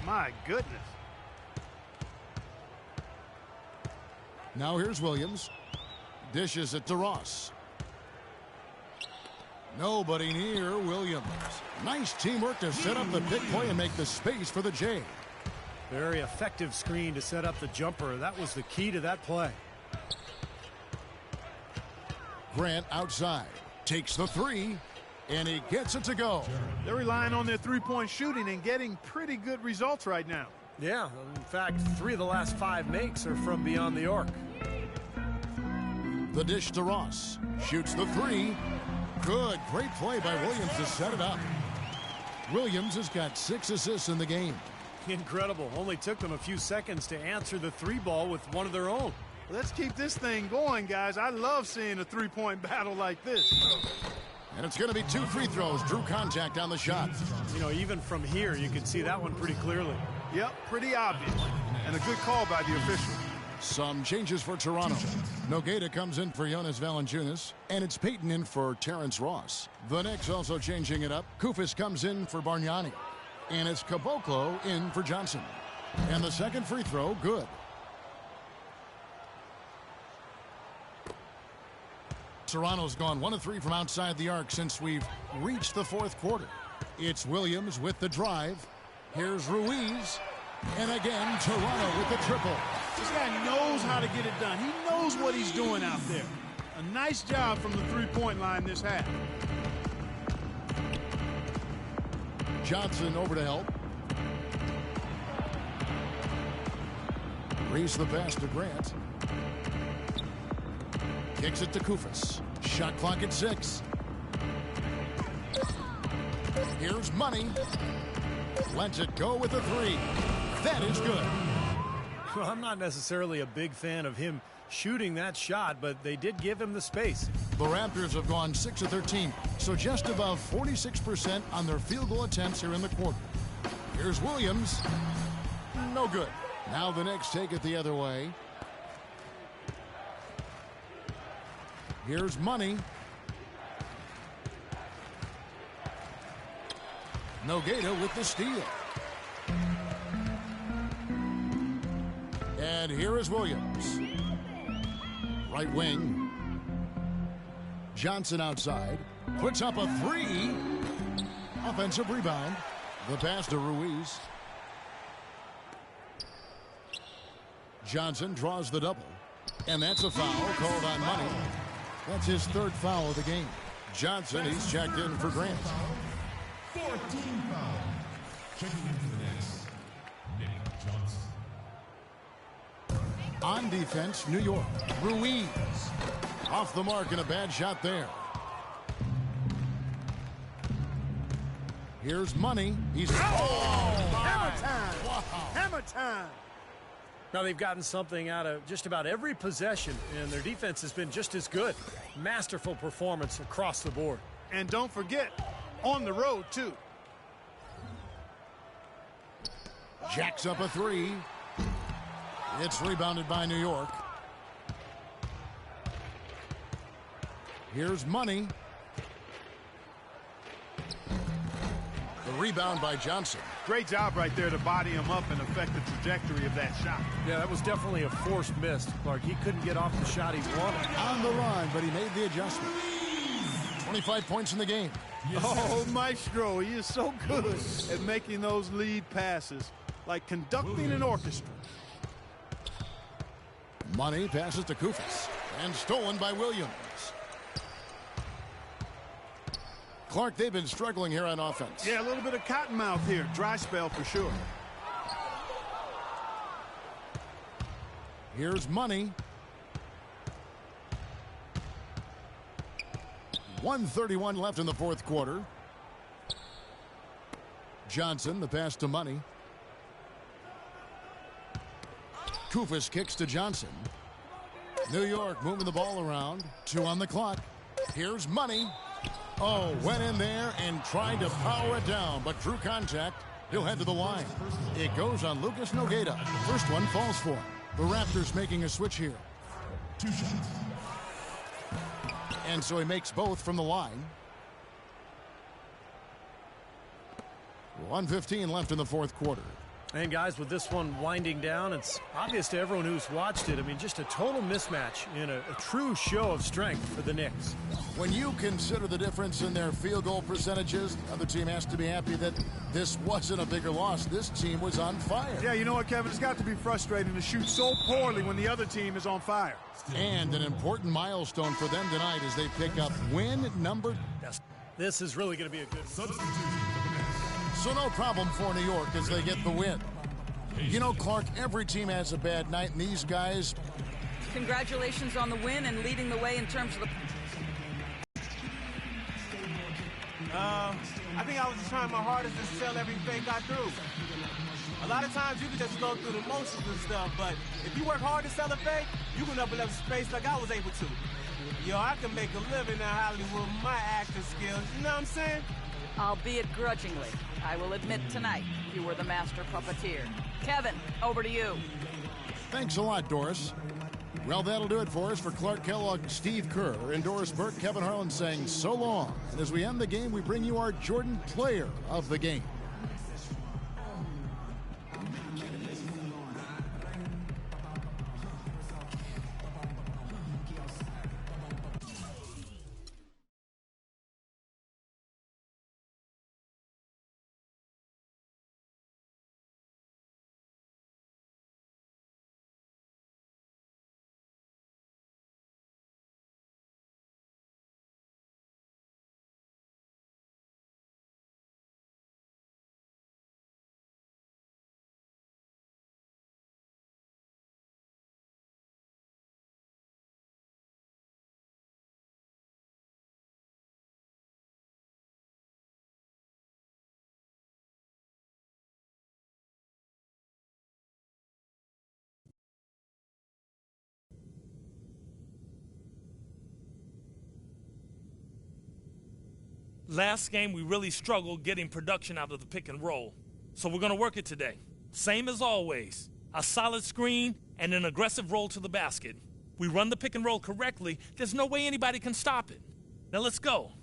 My goodness. Now here's Williams. Dishes it to Ross. Nobody near Williams. Nice teamwork to set up the pick play and make the space for the J. Very effective screen to set up the jumper. That was the key to that play. Grant outside. Takes the three. And he gets it to go. They're relying on their three-point shooting and getting pretty good results right now. Yeah, in fact, 3 of the last 5 makes are from beyond the arc. The dish to Ross. Shoots the three. Good. Great play by Williams to set it up. Williams has got 6 assists in the game. Incredible. Only took them a few seconds to answer the 3 ball with one of their own. Let's keep this thing going, guys. I love seeing a three-point battle like this. And it's going to be 2 free throws. Drew contact on the shot. You know, even from here, you can see that one pretty clearly. Yep, pretty obvious. And a good call by the official. Some changes for Toronto. Nogueira comes in for Jonas Valanciunas, and it's Payton in for Terrence Ross. The Knicks also changing it up. Koufos comes in for Bargnani, and it's Caboclo in for Johnson. And the second free throw, good. Toronto's gone 1 of 3 from outside the arc since we've reached the fourth quarter. It's Williams with the drive. Here's Ruiz. And again, Toronto with the triple. This guy knows how to get it done. He knows what he's doing out there. A nice job from the three-point line this half. Johnson over to help. Reese the pass to Grant. Kicks it to Koufos. Shot clock at 6. Here's Money. Lets it go with a 3. That is good. Well, I'm not necessarily a big fan of him shooting that shot, but they did give him the space. The Raptors have gone 6 of 13, so just above 46% on their field goal attempts here in the quarter. Here's Williams. No good. Now the Knicks take it the other way. Here's Money. Nogueira with the steal. And here is Williams. Right wing. Johnson outside. Puts up a 3. Offensive rebound. The pass to Ruiz. Johnson draws the double. And that's a foul called on Money. That's his 3rd foul of the game. Johnson, he's checked in for Grant. 14 foul. Checking into the Nets, Nick Johnson. On defense, New York. Ruiz. Off the mark and a bad shot there. Here's Money. He's... Hammer time! Wow. Hammer time! Now they've gotten something out of just about every possession, and their defense has been just as good. Masterful performance across the board. And don't forget, on the road, too. Jacks up a 3. It's rebounded by New York. Here's Money. The rebound by Johnson. Great job right there to body him up and affect the trajectory of that shot. Yeah, that was definitely a forced miss, Clark. He couldn't get off the shot he wanted. On the run, but he made the adjustment. 25 points in the game. Oh, Maestro, he is so good at making those lead passes, like conducting an orchestra. Money passes to Kufis, and stolen by Williams. Clark, they've been struggling here on offense. Yeah, a little bit of cottonmouth here. Dry spell for sure. Here's Money. 1:31 left in the fourth quarter. Johnson, the pass to Money. Kufis kicks to Johnson. New York moving the ball around. 2 on the clock. Here's Money. Oh, went in there and tried to power it down, but through contact, he'll head to the line. It goes on Lucas Nogueira. First one falls for him. The Raptors making a switch here. 2 shots. And so he makes both from the line. 1:15 left in the fourth quarter. And guys, with this one winding down, it's obvious to everyone who's watched it. I mean, just a total mismatch in a true show of strength for the Knicks. When you consider the difference in their field goal percentages, the other team has to be happy that this wasn't a bigger loss. This team was on fire. Yeah, you know what, Kevin? It's got to be frustrating to shoot so poorly when the other team is on fire. And an important milestone for them tonight as they pick up win number. This is really going to be a good Substitution. So no problem for New York as they get the win. You know, Clark, every team has a bad night, and these guys... Congratulations on the win and leading the way in terms of the... I think I was just trying my hardest to sell everything I threw. A lot of times you can just go through the motions and stuff, but if you work hard to sell a fake, you can open up space like I was able to. Yo, I can make a living in Hollywood with my acting skills, you know what I'm saying? Albeit grudgingly, I will admit tonight you were the master puppeteer. Kevin, over to you. Thanks a lot, Doris. Well, that'll do it for us. For Clark Kellogg, Steve Kerr, and Doris Burke, Kevin Harlan saying so long. And as we end the game, we bring you our Jordan Player of the Game. Last game, we really struggled getting production out of the pick and roll. So we're going to work it today. Same as always. A solid screen and an aggressive roll to the basket. We run the pick and roll correctly, there's no way anybody can stop it. Now let's go.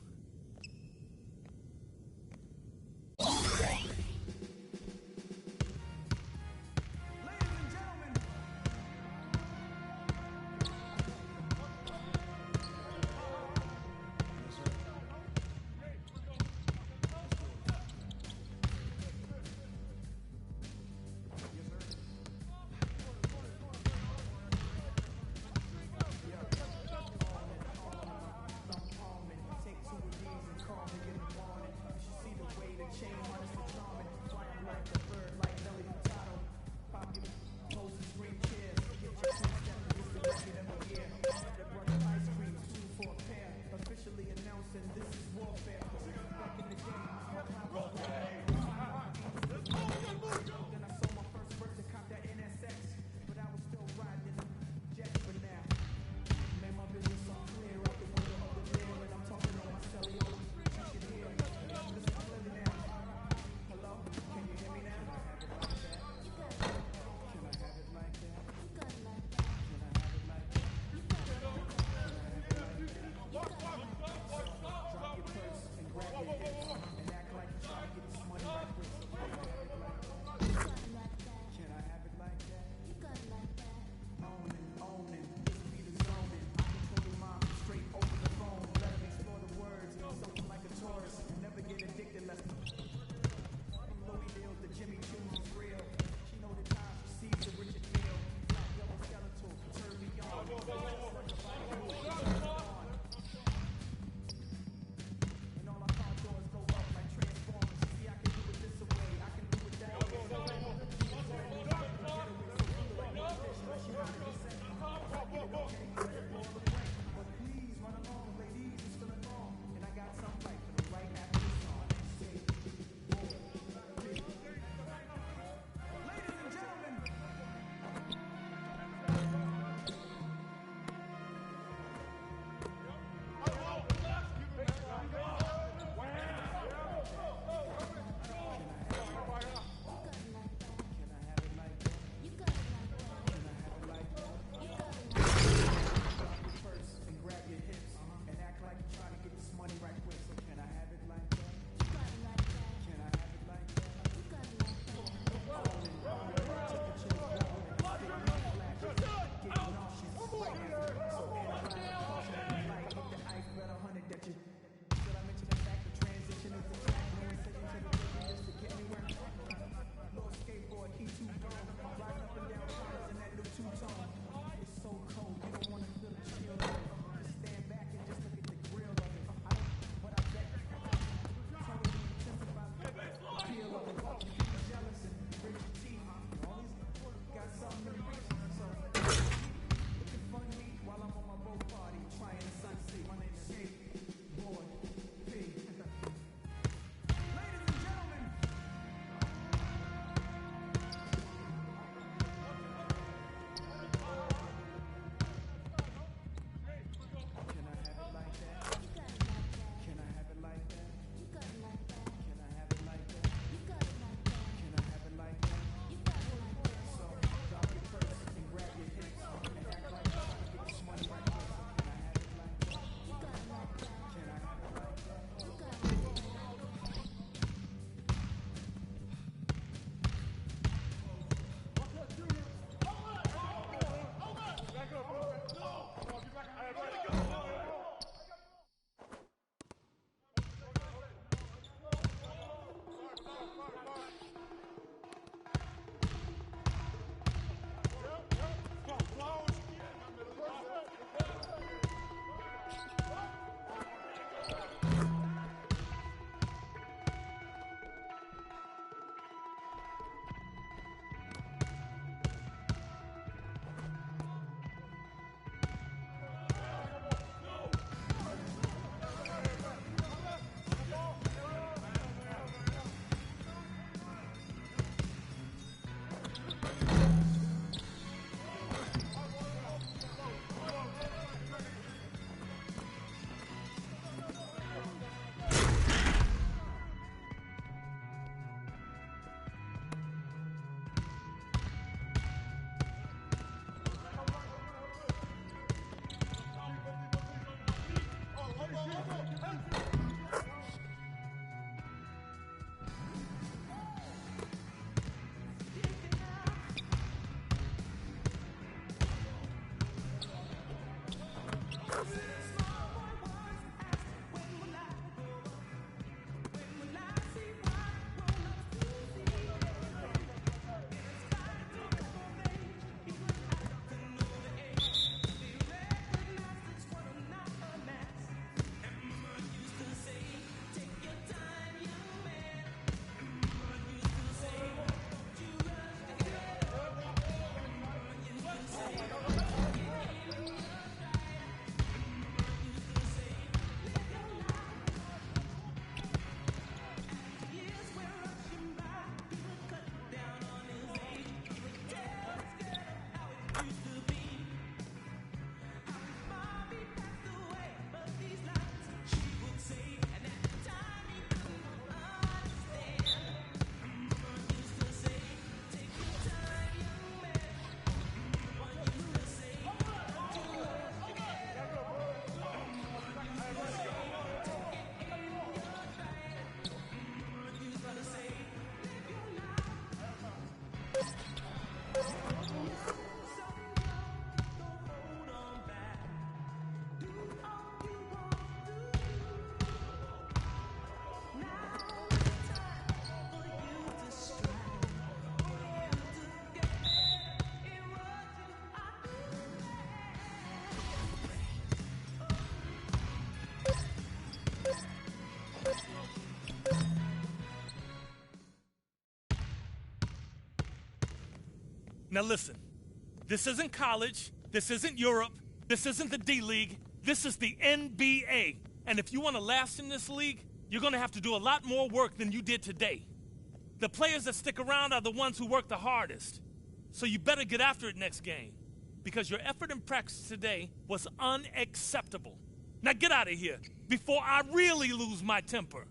Now listen, this isn't college, this isn't Europe, this isn't the D-League, this is the NBA. And if you want to last in this league, you're going to have to do a lot more work than you did today. The players that stick around are the ones who work the hardest. So you better get after it next game, because your effort in practice today was unacceptable. Now get out of here before I really lose my temper.